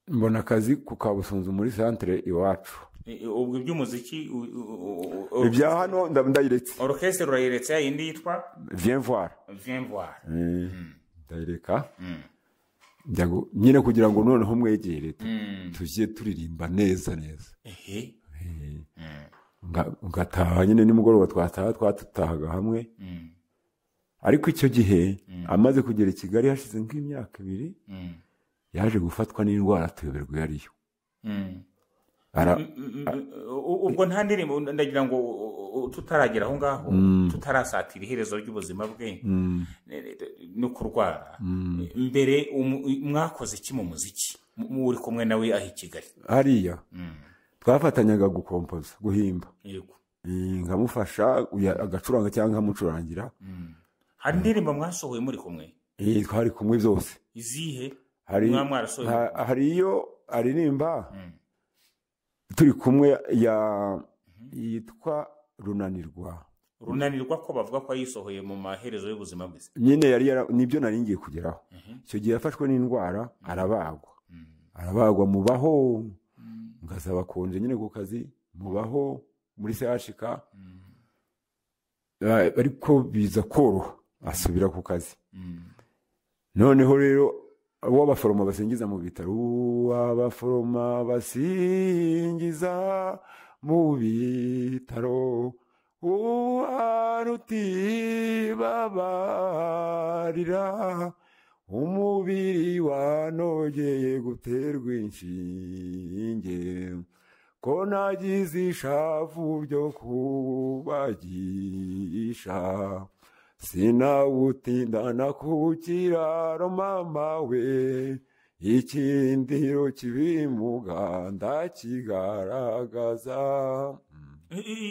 mbona akazi ku Kabusunzu muri centre iwacu ubwo iby'umuziki ibya hano ndayiretse orchestre urayiretse yindi yitwa Viens voir ndayireka nyine kugira ngo noneho mwegere tujye turirimba neza ngataha nyine nimugoroba twatahaga hamwe ariko icyo gihe amaze kugera i Kigali hashize nk'imyaka 2 yaje gufatwa n'indwara tuyoberwa yariyo ubwo nta ndirimbo ndagira ngo tutaragera aho ngaho tutarasatira iherezo ry'ubuzima bwe no kurwara mbere mwakoze iki mu muziki muri kumwe nawe aho i Kigali hariya twafatanyaga gukompoza guhimba yego nkamufasha agacuranga cyangwa nkamucurangira hari indirimbo mwasohoye muri kumwe twari kumwe byose izihe hari iyo aririmba turi kumwe yitwa runanirwa ko bavuga ko yisohoye mu maherezo y'ubuzima bwe nyine nibyo naringiye kugeraho icyo gihe yafashwe n'indwara arabagwa mubaho ngasaba konje nyine ku kazi mubaho muri CHK ariko biza koroha asubira ku kazi noneho rero w'abaforoma basingiza mu bitaro w'abaforoma basingiza mu bitaro utibabarira umubiri wanogeye guterwa inshinge ko nagize ishavu ryo kubagisha sinawutindana ku kiraro mama we ikindiro kibimuganda kigaragaza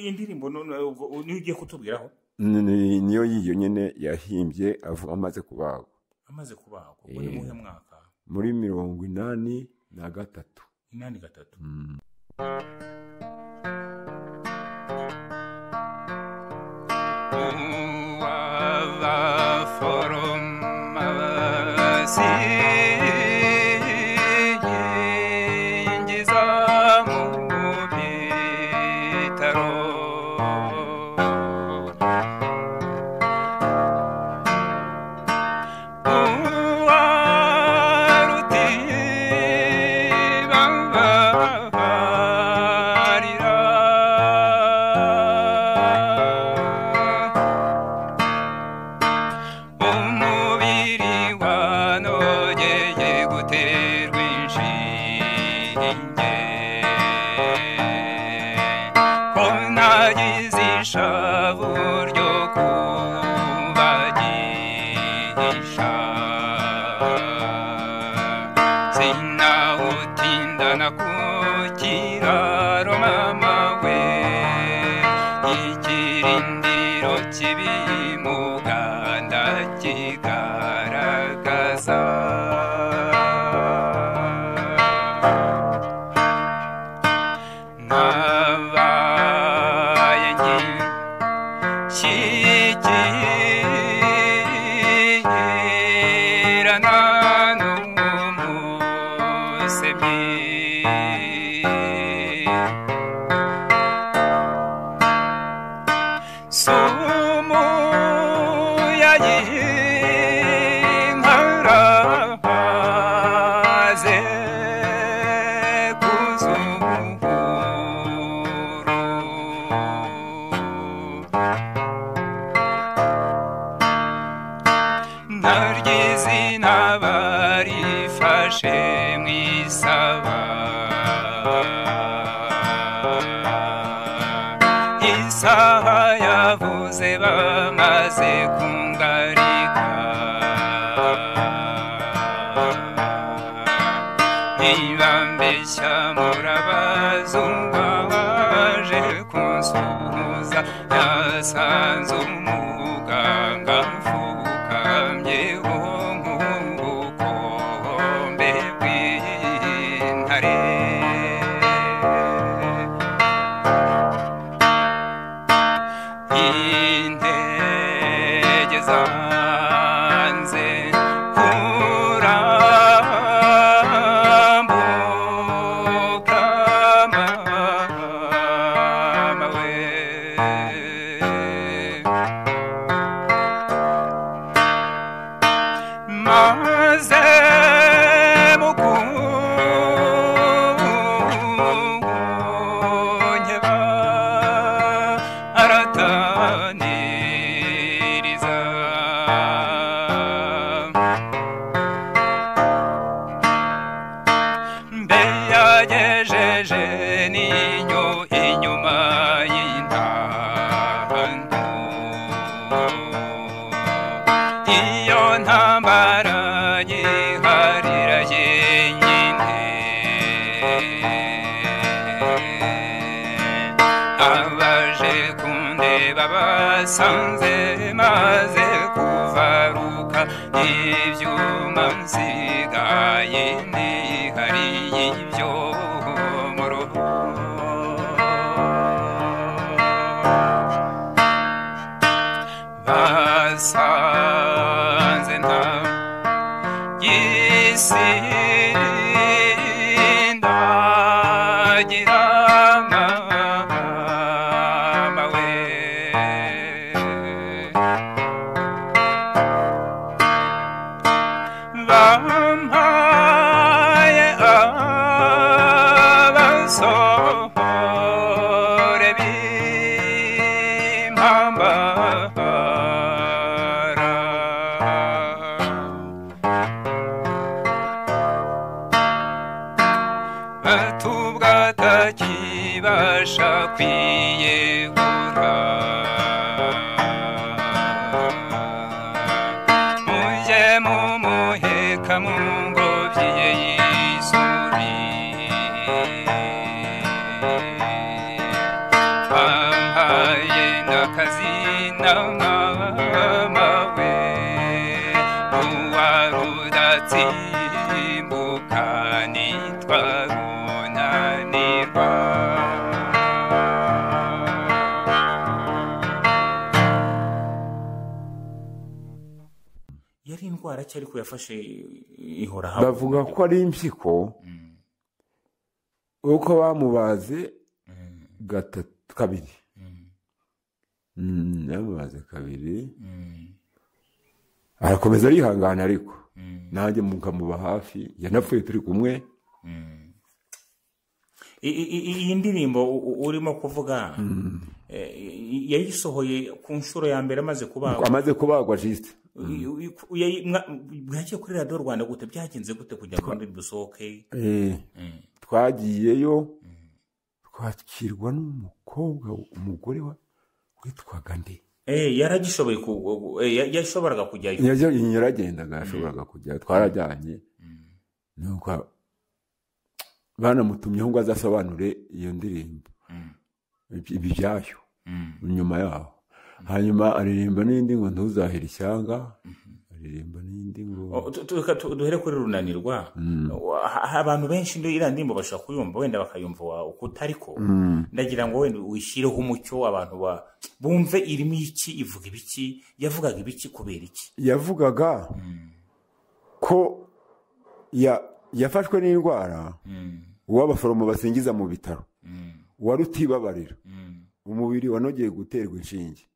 indirimbo niyo ugiye kutubwiraho niyo yiyo nyine yahimbye amaze kubagwa muri muhe mwaka muri 83 abaje kundeba basanze maze kuvaruka ibyuma nsigaye nihariye ibyo mu rugo basanze nta gisindagira mama we bampaye abasore b'impambara batubwa atakibasha kwiyegura mujye mumuheka mu ngobyi ye y'isuri bampaye n'akazi na mama we uwarudatsimbuka nitwa runanirwa yari indwara cyari ko yafashe Ihorahabona bavuga ko ari impyiko uko bamubaze kabiri yamubaze kabiri arakomeza arihangana ariko nanjye mukamuba hafi yanapfuye turi kumwe. iyi ndirimbo urimo kuvuga yayisohoye ku nshuro ya mbere amaze kubagwa jisite bwagiye kuri radiyo Rwanda gute byagenze gute kugira ngo ndirimbo isohoke twagiyeyo twakirwa n'umukobwa umugore witwaga nde yaragishoboye yashoboraga kujyayo yaragendaga yashoboraga kujyayo twarajyanye nuko banamutumyeho ngo azasobanure iyo ndirimbo ibyayo nyuma yaho hanyuma aririmba n'indi ngo ntuzahera ishyanga aririmba n'indi ngo duhere kuri runanirwa abantu benshi iriya ndirimbo bashobora kuyumva wenda bakayumva uko utariko ndagira ngo wenda wishyireho umucyo abantu bumve irimo iki ivuga ibiki yavugaga ibiki kubera iki yavugaga ko yafashwe n'indwara uw'abaforomo basingiza mu bitaro wari utibabarira umubiri wanogeye guterwa inshinge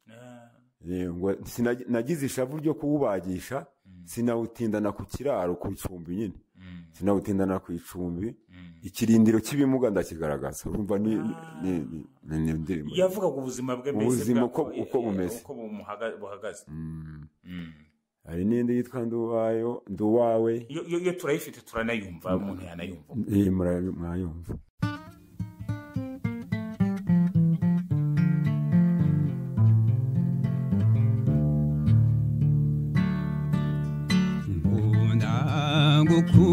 nagize ishavu ryo kuwubagisha sinawutindana ku kiraro ku icumbi nyine sinawutindana ku icumbi ikirindiro cy'ibimuga ndakigaragaza urumva ni indirimbo yavugaga ubuzima bwe ubuzima uko bumeze uko buhagaze hari n'indi yitwa nduwawe yo turayifite turanayumva umuntu yanayumva mwayumva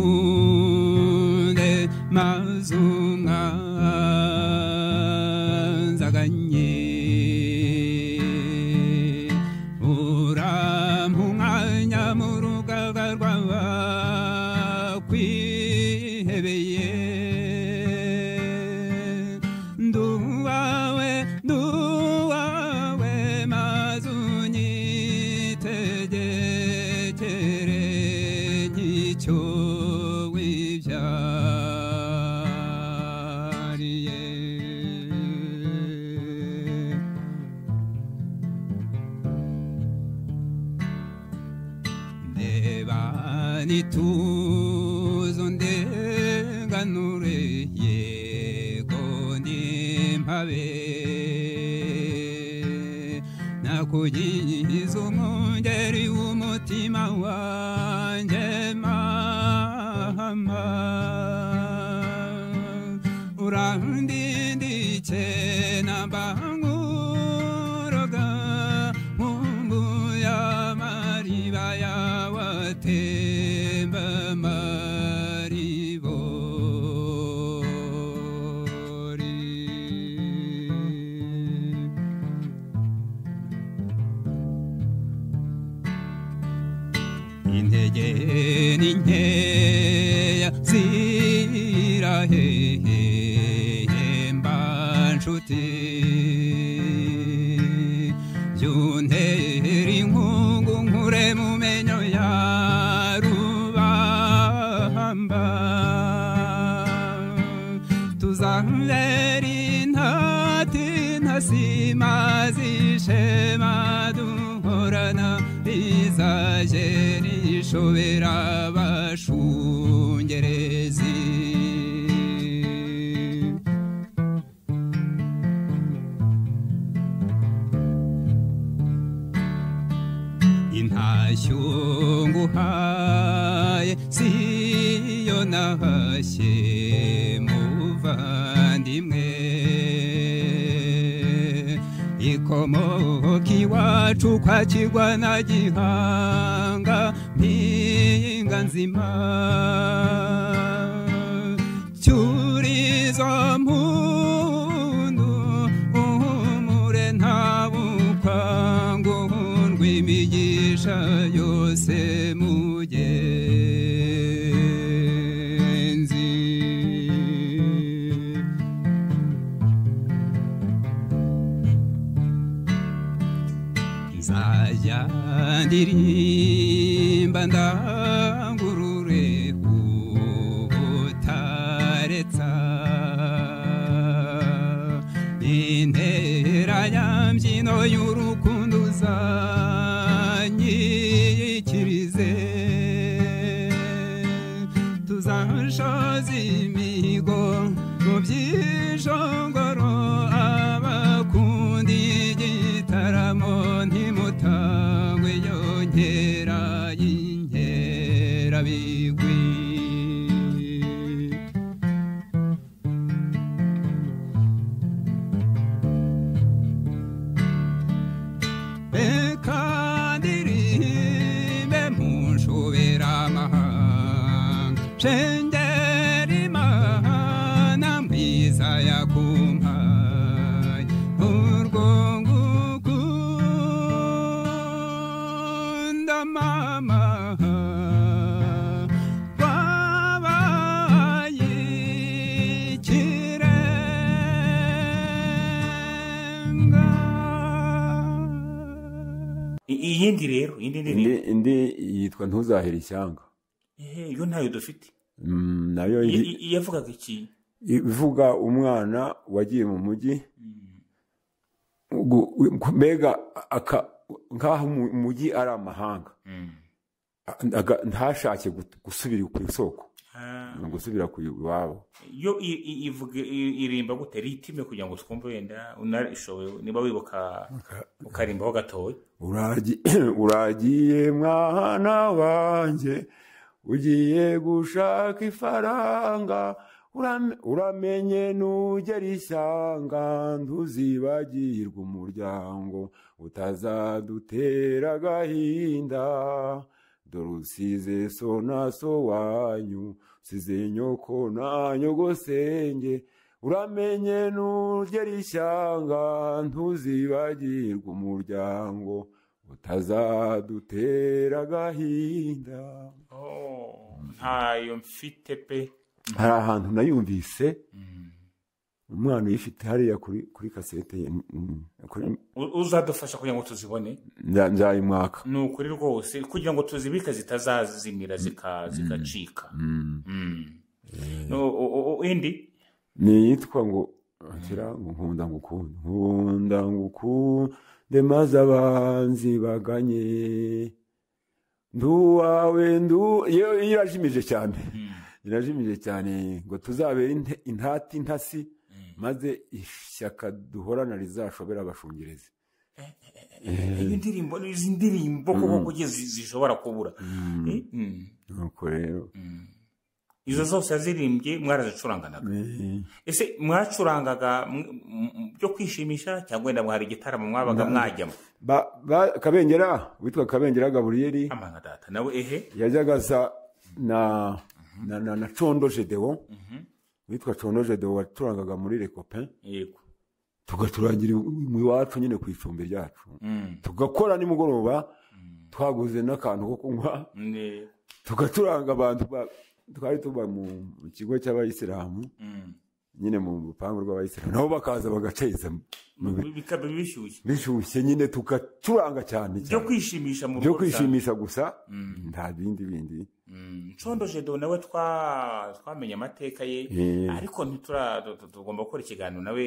ngukunde mazumwanzaganye urampumwanya mu rugaga rw'abakwihebeye nduwawe mazunyitegekere nk'icyo wibyariye ndeba nituzo ndenganure yego nimpabe nakugize umwungeri w'umutima wanjye mahama urandindike nambanguraga nkumbuye amariba yawe atemba amaribo inshuti yuntera inkungu nkure mu menyo ya rubamba tuzambera intati ntasimazi ishema duhorana rizaje rishobera abashungerezi intashyo nguhaye siyo nahashye muvandimwe ikomoka iwacu kwakirwa na gihanga mpinga nzima cyurizo mpundu uhumure ntabukwangu rw'imigisha yose mugenzi nzajya ndirimba ndangurure utaretsa interanyambyino y'urukundo uzanyikirize tuzashoza imihigo mu by'ijongoro abakundi igitaramo ntimutangwe yongera y'inkera bigwi shengeri imana mwiza yakumpaye urwo ngukunda mama wabaye ikirenga iyindi rero indi yitwa ntuzahera ishyanga iyo ntayo dufite nayo yavugaga iki ivuga umwana wagiye mu mujyi mbega nk'aho umujyi ari amahanga ntashake gusubira ku isoko gusubira ku iwabo yo irimba gute ritime kugira ngo twumve wenda unarishoboye niba wibuka ukarimbaho gatoya uragiye mwana wanjye ugiye gushaka ifaranga uramenye nugera ishyanga ntuzibagirwe umuryango utazadutera agahinda dore usize so na so wanyu usize nyoko na nyogosenge uramenye nugera ishyanga ntuzibagirwe umuryango utazadutera agahinda ntayo mfite pe hari ahantu nayumvise umwana uyifite hariya kuri kasete uzadufasha kugira ngo tuzibone nzayimwaka ni ukuri rwose kugira ngo tuzibike zitazazimira zigacika indi ni yitwa ngo nkunda ngukunde maze abanzi baganye nduwawe iyo irajimije cyane ngo tuzabere intati ntasi maze ishyaka duhorana rizashobera abashungerezi iyo ndirimbo n'izi ndirimbo koko zishobora kubura nuko rero izo zose yazirimbye mwarazicuranganaga ese mwacurangaga byo kwishimisha cyangwa wenda mwari igitaramo mwabaga mwajyamo kabengera witwa kabengera gaburiyeri amanga data nawe yajyagaza na condoje deo witwa condoje deo wacurangaga muri recopain yego tugacurangira mu iwacu nyine ku icumbi ryacu tugakora nimugoroba twaguze n'akantu ko kunywa tugacuranga abantu twari tuba mu kigo cy'abayisilamu nyine mu rupangu rw'abayisilamu nabo bakaza bagaceza bikaba bishyushye bishyushye nyine tugacuranga cyane byo kwishimisha mu byo kwishimisha gusa nta bindi Ncondo Jedo nawe twamenye amateka ye ariko tugomba gukora ikiganiro nawe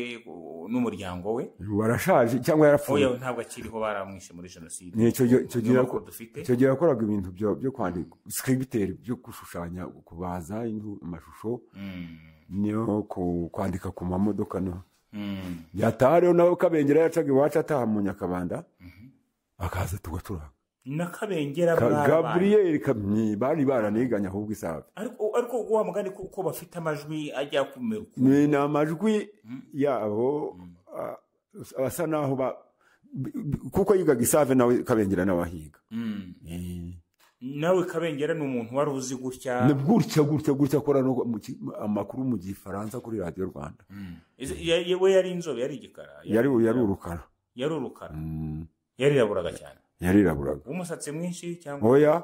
n'umuryango we warashaje cyangwa yarapfuye oya ntabwo akiriho baramwishe muri jenoside icyo gihe yakoraga ibintu byo kwandika scripteur byo gushushanya kubaza amashusho niyo kwandika ku mamodoka no yataha rero nawe Kabengera yacaga iwacu ataha mu Nyakabanda akaza tugacuranga na Kabengera Gabriel bari baraniganya ahubwo isabe ariko wa mugani kuko bafite amajwi ajya kumeruka ni amajwi yabo asa naho kuko yigaga isave nawe Kabengera nawahiga nawe Kabengera ni umuntu wari uzi gutya ni gutya akora amakuru mu Gifaransa kuri Radio Rwanda we yari inzobe yari igikara yari urukara yariraburaga cyane yariraburaga umusatsi mwinshi cyangwa oya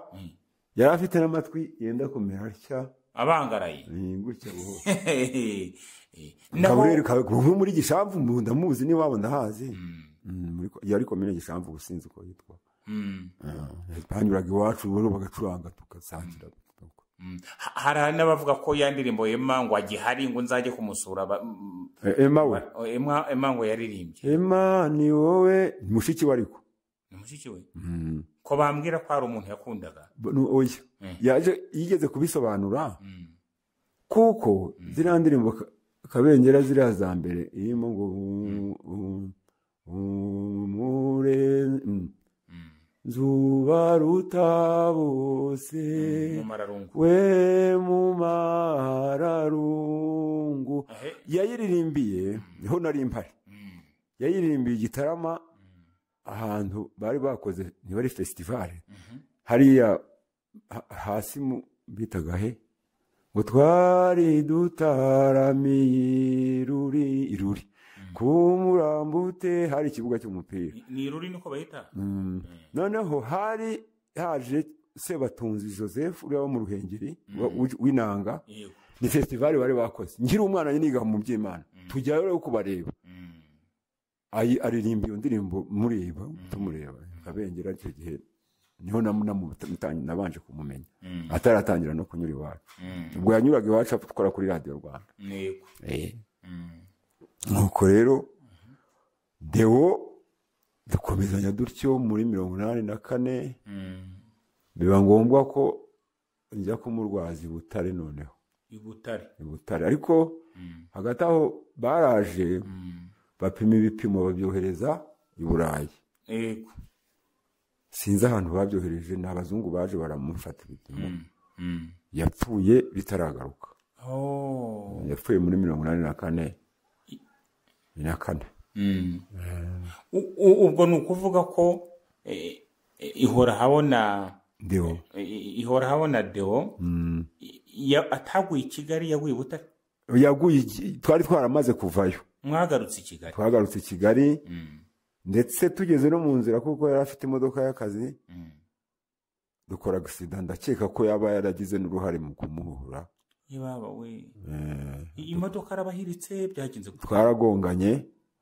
yari afite n'amatwi yenda kumera atya abangaraye gutya Gabriel Kaguvu muri Gishamvu ndamuzi ni wabo ndahazi yari komine Gishamvu gusinzi uko yitwa banyuraga iwacu rero bagacuranga tugasangira hari n'abavuga ko yandirimbo Emma ngo agihari ngo nzaje kumusura Emma ngo yaririmbye Emma ni wowe mushiki wariko ni mushiki we ko bambwira ko ari umuntu yakundaga oya yaje yigeze kubisobanura kuko ziriya ndirimbo Kabengera ziriya za mbere irimo ngo Zuba ruta bose we mu mararungu yayiririmbiye niho nari mpari yayiririmbiye Gitarama ahantu bari bakoze ntibari festival hariya hasi mu bitaga he ngo twari dutaramiye iruri kumurambute hari ikibuga cy'umupira ni iruri niko bahita noneho hari haje Sebatunzi Joseph uri mu Ruhengeri w'inanga ni festival bari bakoze ngira umwana niga mu Byimana tujyayo rero kubareba aririmba iyo ndirimbo mureba tumureba Kabengera icyo gihe niho nabanje kumumenya ataratangira no kunyura iwacu ubwo yanyuraga iwacu twara kuri Radio Rwanda nuko rero Deo dukomezanya dutyo muri 1984 biba ngombwa ko njya kumurwaza Butare noneho Butare ariko hagati aho baraje bapima ibipimo babyohereza i Burayi sinzi ahantu babyohereje n'abazungu baje baramufata ibipimo yapfuye bitaragaruka yapfuye muri 1984 ubwo ni ukuvuga ko Ihorahabona Deo ataguye i Kigali yaguye Butare twari twaramaze kuvayo mwagarutse i Kigali twagarutse i Kigali ndetse tugeze no mu nzira kuko yari afite imodoka y'akazi dukora accident ndakeka ko yaba yaragize n'uruhare mu kumuhura yababa we imodoka arabahiritse byagenze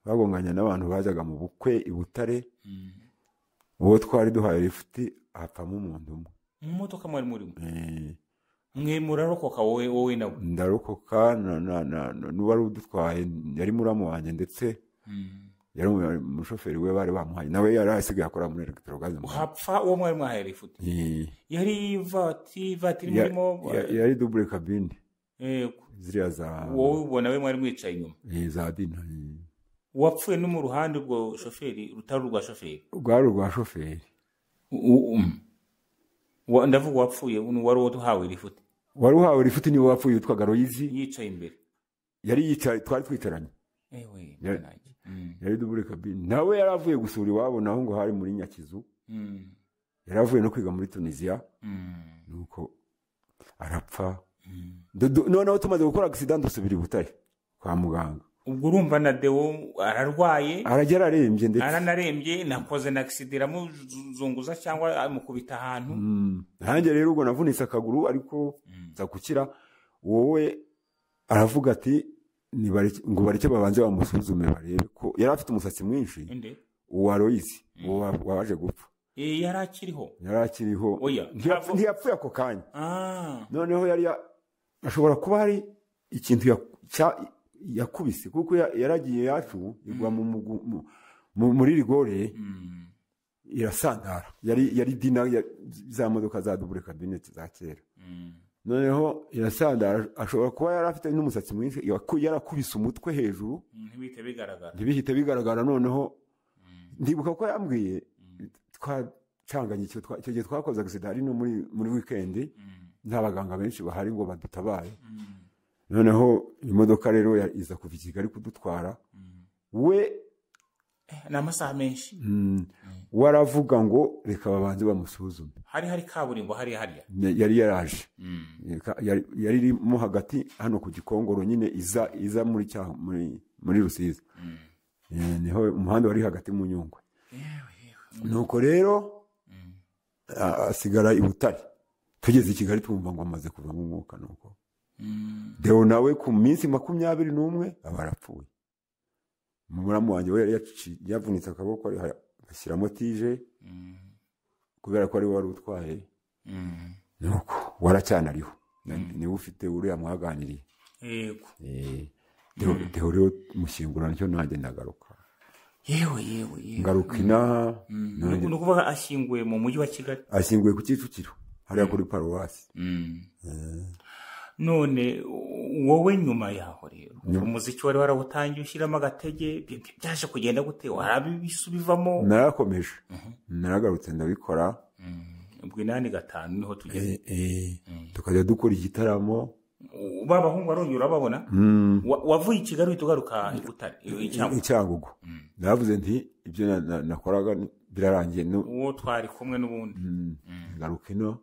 bagonganye n'abantu bajaga mu bukwe i Butare uwo twari duhaye lifuti hapfamo umuntu umwe mu modoka mwari murimo mwe murarokoka wowe nawe ndarokoka n'uwari udutwaye yari muramu wanjye ndetse yari umushoferi we bari bamuhaye nawe yari asigaye akora muri electrogaze hapfa uwo mwari mwahaye lifuti yari vatiri murimo yari double cabine ziriya za wowe ubona we mwari mwicaye inyuma za dina wapfuye no mu ruhande rwo shoferi rutari rwa shoferi rwari rwa shoferi ndavuga wapfuye wari uhawe lifuti wari uhawe lifuti niwe wapfuye yitwaga Royizi yicaye imbere yari yicaye twari twicaranye yari double cabine nawe yari avuye gusura iwabo naho ngo hari muri Nyakizu yari avuye no kwiga muri Tunisia nuko arapfa noneho tumaze gukora accident dusubira i Butare kwa muganga ubwo urumva na Deo ararwaye aragera arembye ndetse aranarembye nakoze na accident amuzunguza cyangwa amukubita ahantu nanjye rero ubwo navunitse akaguru ariko nza gukira wowe aravuga ati ngo bareke babanze bamusuzume barebe ko yari afite umusatsi mwinshi uwa Loise waje gupfa yari akiriho ntiyapfuye ako kanya noneho ashobora kuba hari ikintu yakubise kuko yaragiye yacu igwa muri rigore irasandara yari dina za modoka za double cabinet za kera noneho irasandara ashobora kuba yari afite n'umusatsi mwinshi yarakubise umutwe hejuru ntibihite bigaragara noneho ndibuka ko yambwiye twacanganye icyo gihe twakoze accident ari no muri weekend nta baganga benshi bahari ngo badutabare noneho imodoka rero iza kuva i Kigali kudutwara we n'amasaha menshi waravuga ngo reka babanze bamusuzume hari kaburimbo hariya yari yaraje yari irimo hagati hano ku Gikongoro nyine iza muri Rusizi niho umuhanda wari hagati mu Nyungwe nuko rero asigara i Butare tugeze i Kigali twumva ngo amaze kuva mu mwuka nuko Deo nawe ku minsi 21 aba arapfuye muramu wanjye we yavunitse akaboko ashyiramo tije kubera ko ari wari utwaye nuko waracyanariho niwe ufite uriya mwaganiriye yego Deo rero mushyingura nicyo nanjye ndagaruka yewe ngaruka inaha no kuvuga ashyinguye mu mujyi wa Kigali ashyinguye ku Kicukiro hariya kuri paruwasi none wowe nyuma yaho rero umuziki wari warawutangiye ushyiramo agatege byaje kugenda gute warabisubivamo narakomeje naragarutse ndabikora ubwo 8-5 niho tugeze tukajya dukora igitaramo babahungu aronyura babona wavuye i Kigali tugaruka i Butare Cyangugu navuze nti ibyo nakoraga birarangiye uwo twari kumwe n'ubundi ngaruka ino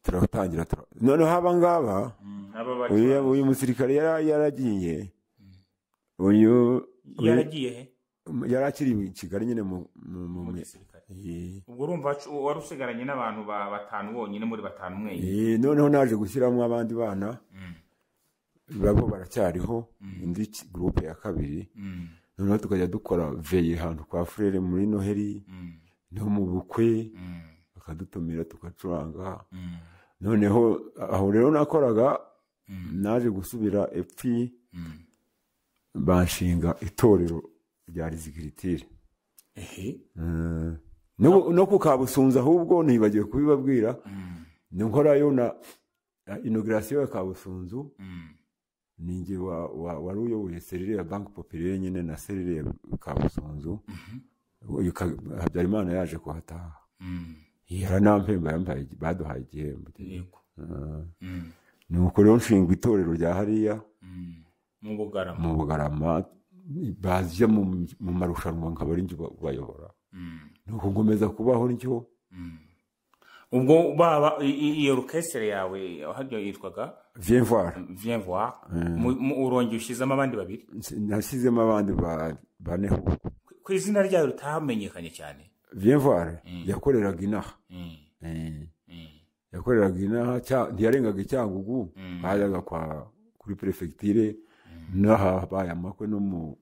turatangira none haba ngaba uyu musirikare yaragiye yarakiri i Kigali nyine mu gisirikare ubwo urumva wari usigaranye n'abantu batanu bonyine muri batanu mwenye noneho naje gushyiramo abandi bana babo baracyariho indi groupe ya kabiri noneho tukajya dukora veye ahantu kwa frere muri Noheli no mu bukwe bakadutumira tukacuranga noneho aho rero nakoraga naje gusubira epfi banshinga itorero rya Rizikiritire no kukabusunza ahubwo nibagiye kubibabwira nkorayo na inauguration ya Kabusunzu ninjye wari uyoboye serire ya Banque Populaire nyine na serire ya Kabusunzu Byimana yaje kuhataha yaranampemba yambaye baduhaye igihembo nuko rero nshinga itorero rya hariya mu Bugarama bazya mu marushanwa nkaba ari njye bayobora nuko ngomeza kubaho nicyo ubwo baba iyo orchestre yawe ahajyo yitwaga Viens voir urongeye ushizemo abandi babiri nashyizemo abandi bane ku izina ryayo rutamenyekanye cyane Viens voir yakoreraga inaha yakoreraga inaha ntiyarengaga Cyangugu bajaga kuri prefecture naha bayamakwe no mu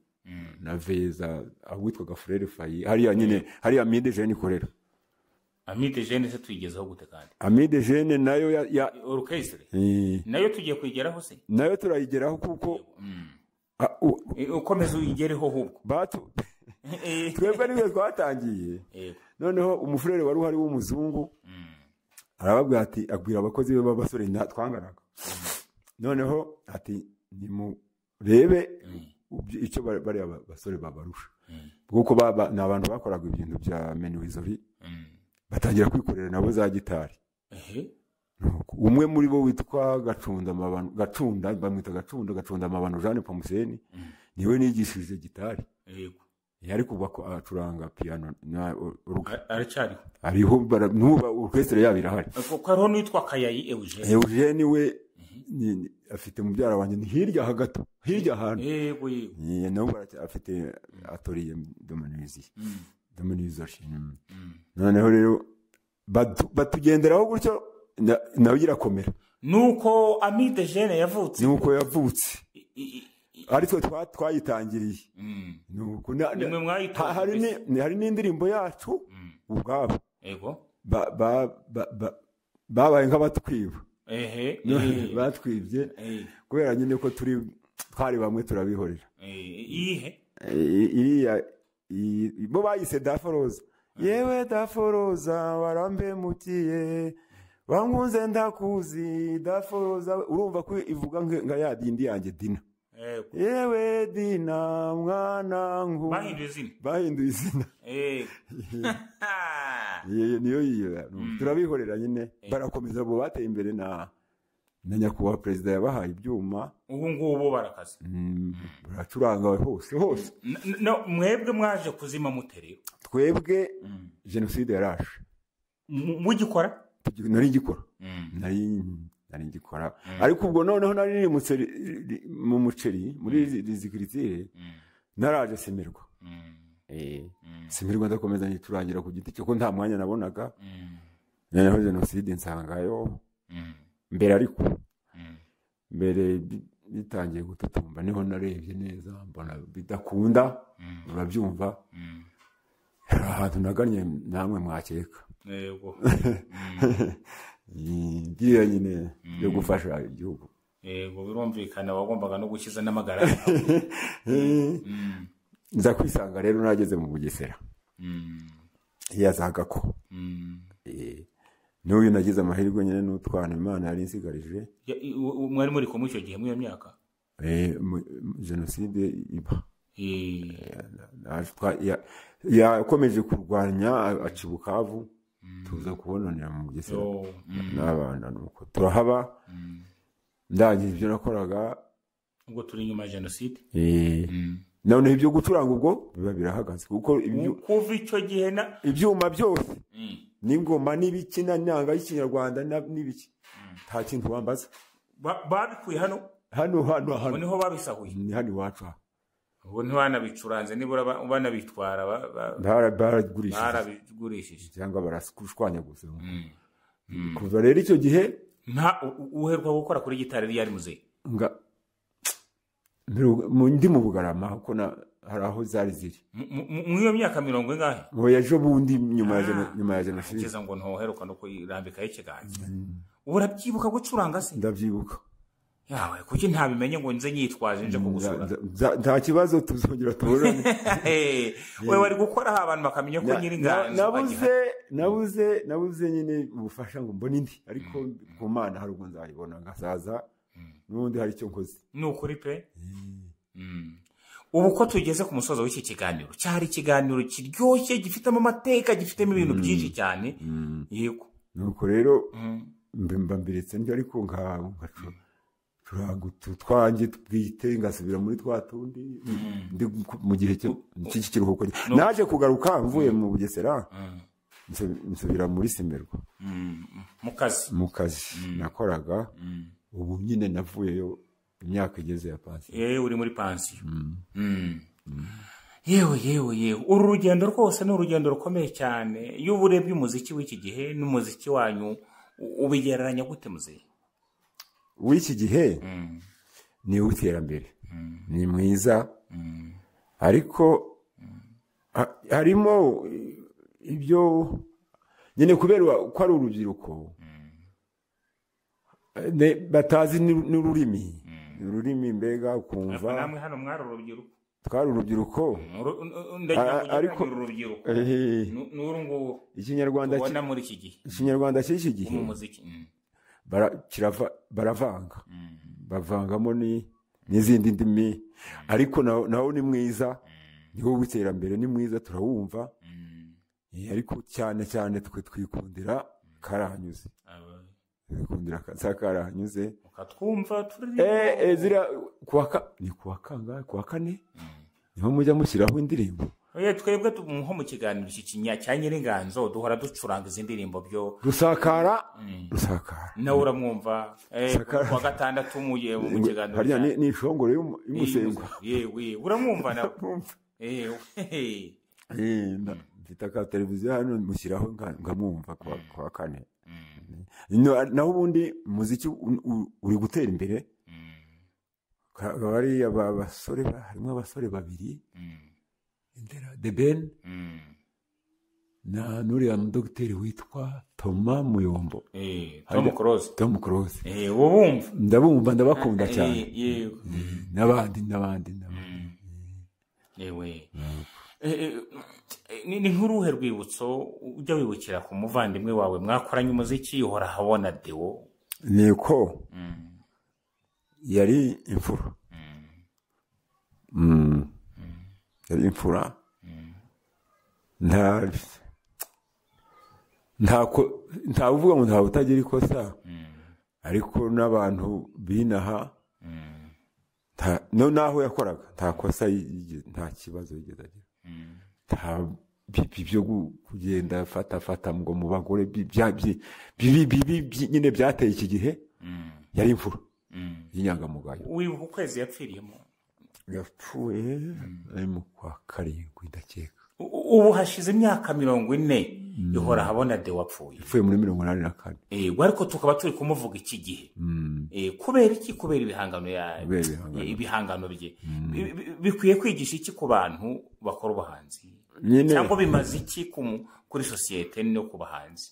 na veza awitwaga Frere Fayi hariya nyine hariya Amide Jeune ikorera Amide Jeune se tuyigezeho gute kandi Amide Jeune nayo ya orchestre nayo tugiye kwigeraho se nayo turayigeraho kuko ukomeza uyigereho hubwo twebwe niwe twatangiye noneho umufurere wari uhari w'umuzungu arababwira ati abwira abakozi be b'abasore twanganaga noneho ati nimurebe icyo bari abasore babarusha kuko ni abantu bakoraga ibintu bya menuiserie batangira kwikorera nabo za gitari umwe muri bo witwa Gacunda bamwita Gacunda amabano Jeanne Pomuseni niwe nigishije gitari yari kuba acuranga piano na aracyari ariho nuba orchestre yabo irahari kuko hariho n'itwa Kayayi Eugene we afite mubyara wanjye ni hirya hagato hirya ahantu yego nabo afite atelier dominisation noneho rero batugenderaho gutyo nawe irakomera nuko Amide Jeune yavutse nuko yavutse ari twe twayitangiriye nuko nimwe mwayitangiriye hari n'indirimbo yacu ubwabo yego babaye nk'abatwiba batwibye kubera nyine ko twari bamwe turabihorera iriya bo bayise daforoza yewe daforoza warambemukiye wankunze ndakuzi daforoza urumva ko ivuga nka ya dindi yanjye Dina yewe Dina mwana nku bahinduye izina niyo turabihorera nyine barakomeza bo bateye imbere na nyakubahwa perezida yabahaye ibyuma ubu ngubu barakaze baracuranga hose mwebwe mwaje kuzima muterero twebwe jenoside yarashe mugikora nari ngikora ariko ubwo noneho nari mu muceri muri rizikritire naraje simirwa simirwa ndakomeza niturangira ku giti cyo ko nta mwanya nabonaga noneho jenoside nsangayo mbere ariko mbere bitangiye gututumba niho narebye neza mbona bidakunda urabyumva ahantu naganye namwe mwakeka yego ngiye nyine yo gufasha igihugu yego birumvikana wagombaga no gukiza n'amagara nza kwisanga rero nageze mu Bugesera yazaga ko n'uyu nagize amahirwe nyine n'utwana Imana yari insigarije mwari muri kumwe icyo gihe muri iyo myaka jenoside iba yakomeje kurwanya aca Bukavu tuza kubonanira mu Bugesera n'abana nuko turahaba ndangije ibyo nakoraga ubwo turi nyuma ya jenoside none ibyo gucuranga ubwo biba birahagaze kuko kuva icyo gihe ibyuma byose n'ingoma n'ibikina n'inanga y'ikinyarwanda n'ibiki nta kintu wambaza babikuye hano niho babisahuye ni hano iwacu ubu ntibanabicuranze nibura banabitwara barabigurishije cyangwa barashwanya gusa kuva rero icyo gihe uheruka gukora kuri gitari yari muzehe ndi mu Bugarama kuko hari aho zari ziri mu iyo myaka 40 ingahe ngo ejo bundi nyuma ya jenoside kugeza ngo ntoheruka no kuyirambikaho ikiganza urabyibuka gucuranga se ndabyibuka yawe kuki ntabimenye ngo nze nyitwaje nje kugusura nta kibazo tuzongera tubonane we wari gukora abantu bakamenya ko NYIRINGANZO nabuze nyine ubufasha ngo mbone indi ariko ku Mana hari ubwo nzayibona ngasaza n'ubundi hari icyo nkoze ni ukuri pe ubu ko tugeze ku musozo w'iki kiganiro cyari ikiganiro kiryoshye gifitemo amateka gifitemo ibintu byinshi cyane yego nuko rero mbambiretse ndyo ariko turanga twanjye tubwite ngasubira muri twa tundi ndi mu gihe cy'iki kiruhuko naje kugaruka mvuye mu Bugesera nsubira muri Simerwa mu kazi nakoraga ubu nyine navuyeyo imyaka igeze ya pansiyo uri muri pansiyo yewe uru rugendo rwose ni urugendo rukomeye cyane iyo urebye umuziki w'iki gihe n'umuziki wanyu ubigereranya gute muzehe w'iki gihe ni uw'iterambere ni mwiza ariko harimo ibyo nyine kubera ko ari urubyiruko batazi n'ururimi mbega ukumva namwe hano mwari urubyiruko twari urubyiruko ariko n'uru ikinyarwanda ubona muri iki gihe ikinyarwanda cy'iki gihe mu muziki baravanga bavangamo n'izindi ndimi ariko nawo ni mwiza niwo w'iterambere ni mwiza turawumva ariko cyane twe twikundira karahanyuze twikundira karahanyuze ukatwumva turi zira kuwa kane niho mujya mushyiraho indirimbo twebwe nko mu kiganiro cya NYIRINGANZO duhora ducuranga izi ndirimbo byo rusakara nawe uramwumva kuwa gatandatu mu kiganiro harya ni ishongoro y'umusengo yewe uramwumva nawe mfite aka televiziyo hano mushyiraho ngamwumva kuwa kane naho ubundi umuziki uri gutera imbere bari abasore harimo abasore babiri Indera de Ben na nuriya mudogiteri witwa Toma Muyombo Tom Close ndabumva ndabakunda cyane n'abandi yewe ni nk'uruhe rwibutso ujya wibukira ku muvandimwe wawe mwakoranye umuziki Ihorahabona Deo? Niko yari imfura yari imfura nta uvuga ngo ntawe utagira ikosa ariko n'abantu binaha naho yakoraga nta kosa nta kibazo yigeze agira nta byo kugenda fata ngo mu bagore nyine byateye iki gihe yari imfura y'inyangamugayo. Wibuka ukwezi yapfiriyemo? Yapfuye ari mu kwa karindwi ndakeka. Ubu hashize imyaka 40 Ihorahabona Deo wapfuye. Yapfuye muri 1984. Ariko tukaba turi kumuvuga iki gihe. Kubera iki? Kubera ibihangano bye. Bikwiye kwigisha iki ku bantu bakora ubuhanzi? Cyangwa bimaze iki kuri societe no ku bahanzi?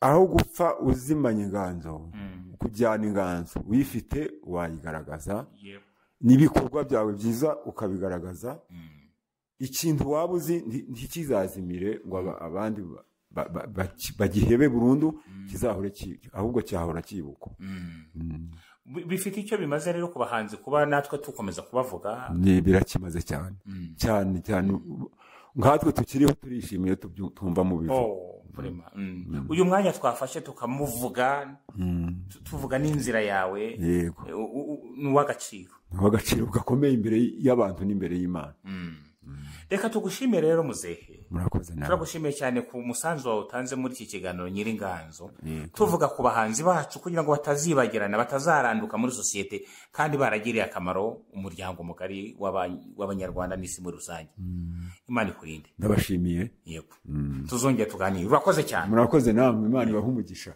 Aho gupfa uzimanya inganzo, kujyana inganzo wifite wayigaragaza, n'ibikorwa byawe byiza ukabigaragaza. Ikintu waba uzi ntikizazimire ngo abandi bagihebe burundu, kizahore ahubwo cyahora kibukwa. Bifite icyo bimaze rero ku bahanzi kuba natwe tukomeza kubavuga? Ni birakimaze cyane nkatwe tukiriho turishimiye tumva mu bivu. Uyu mwanya twafashe tukamuvuga, tuvuga n'inzira yawe, ni uw'agaciro gakomeye imbere y'abantu n'imbere y'Imana. Reka tugushimire rero muzehe. Murakoze nawe. Turagushimiye cyane ku musanzu wawe utanze muri iki kiganiro Nyiringanzo. Tuvuga ku bahanzi bacu kugira ngo batazibagirana, batazaranduka muri societe kandi baragiriye akamaro umuryango mugari w'abanyarwanda n'isi muri rusange. Imana ikurinde. Ndabashimiye. Yego. Tuzongera tuganire. Urakoze cyane. Murakoze namwe, Imana ibahe umugisha.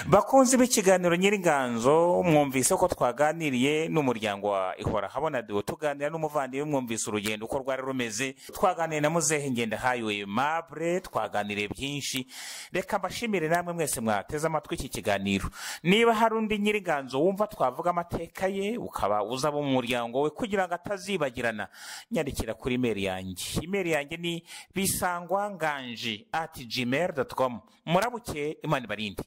Bakunze b'ikiganiro Nyiringanzo, mwumvise ko twaganiriye n'umuryango wa Ihorahabona Deo, tuganira n'umuvandimwe, mwumvise urugendo uko rwari rumeze. Twaganiriye na muzehe Ngendahayo Aimable, twaganiriye byinshi. Reka mbashimire namwe mwese mwateze amatwi iki kiganiro. Niba hari undi Nyiringanzo wumva twavuga amateka ye, ukaba uza mu muryango we kugira ngo atazibagirana, nyandikira kuri email yanjye. Email yanjye ni bisangwanganji@gmail.com. Murabuke, Imana ibarinde.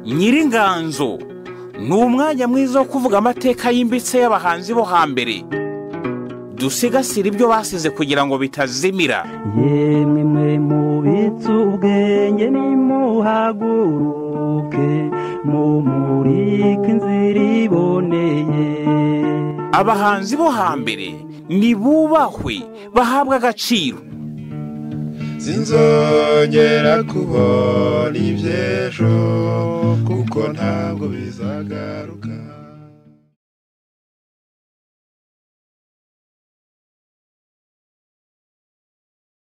Nyiringanzo ni umwanya mwiza wo kuvuga amateka yimbitse y'abahanzi bo hambere. Dusigasira ibyo basize kugira ngo bitazimira. Yemwe mwe mubitse ubwenge nimuhaguruke mumurike inzira iboneye. Abahanzi bo hambere nibubahwe, bahabwa agaciro. Sinzongera kubona iby'ejo kuko ntabwo bizagaruka.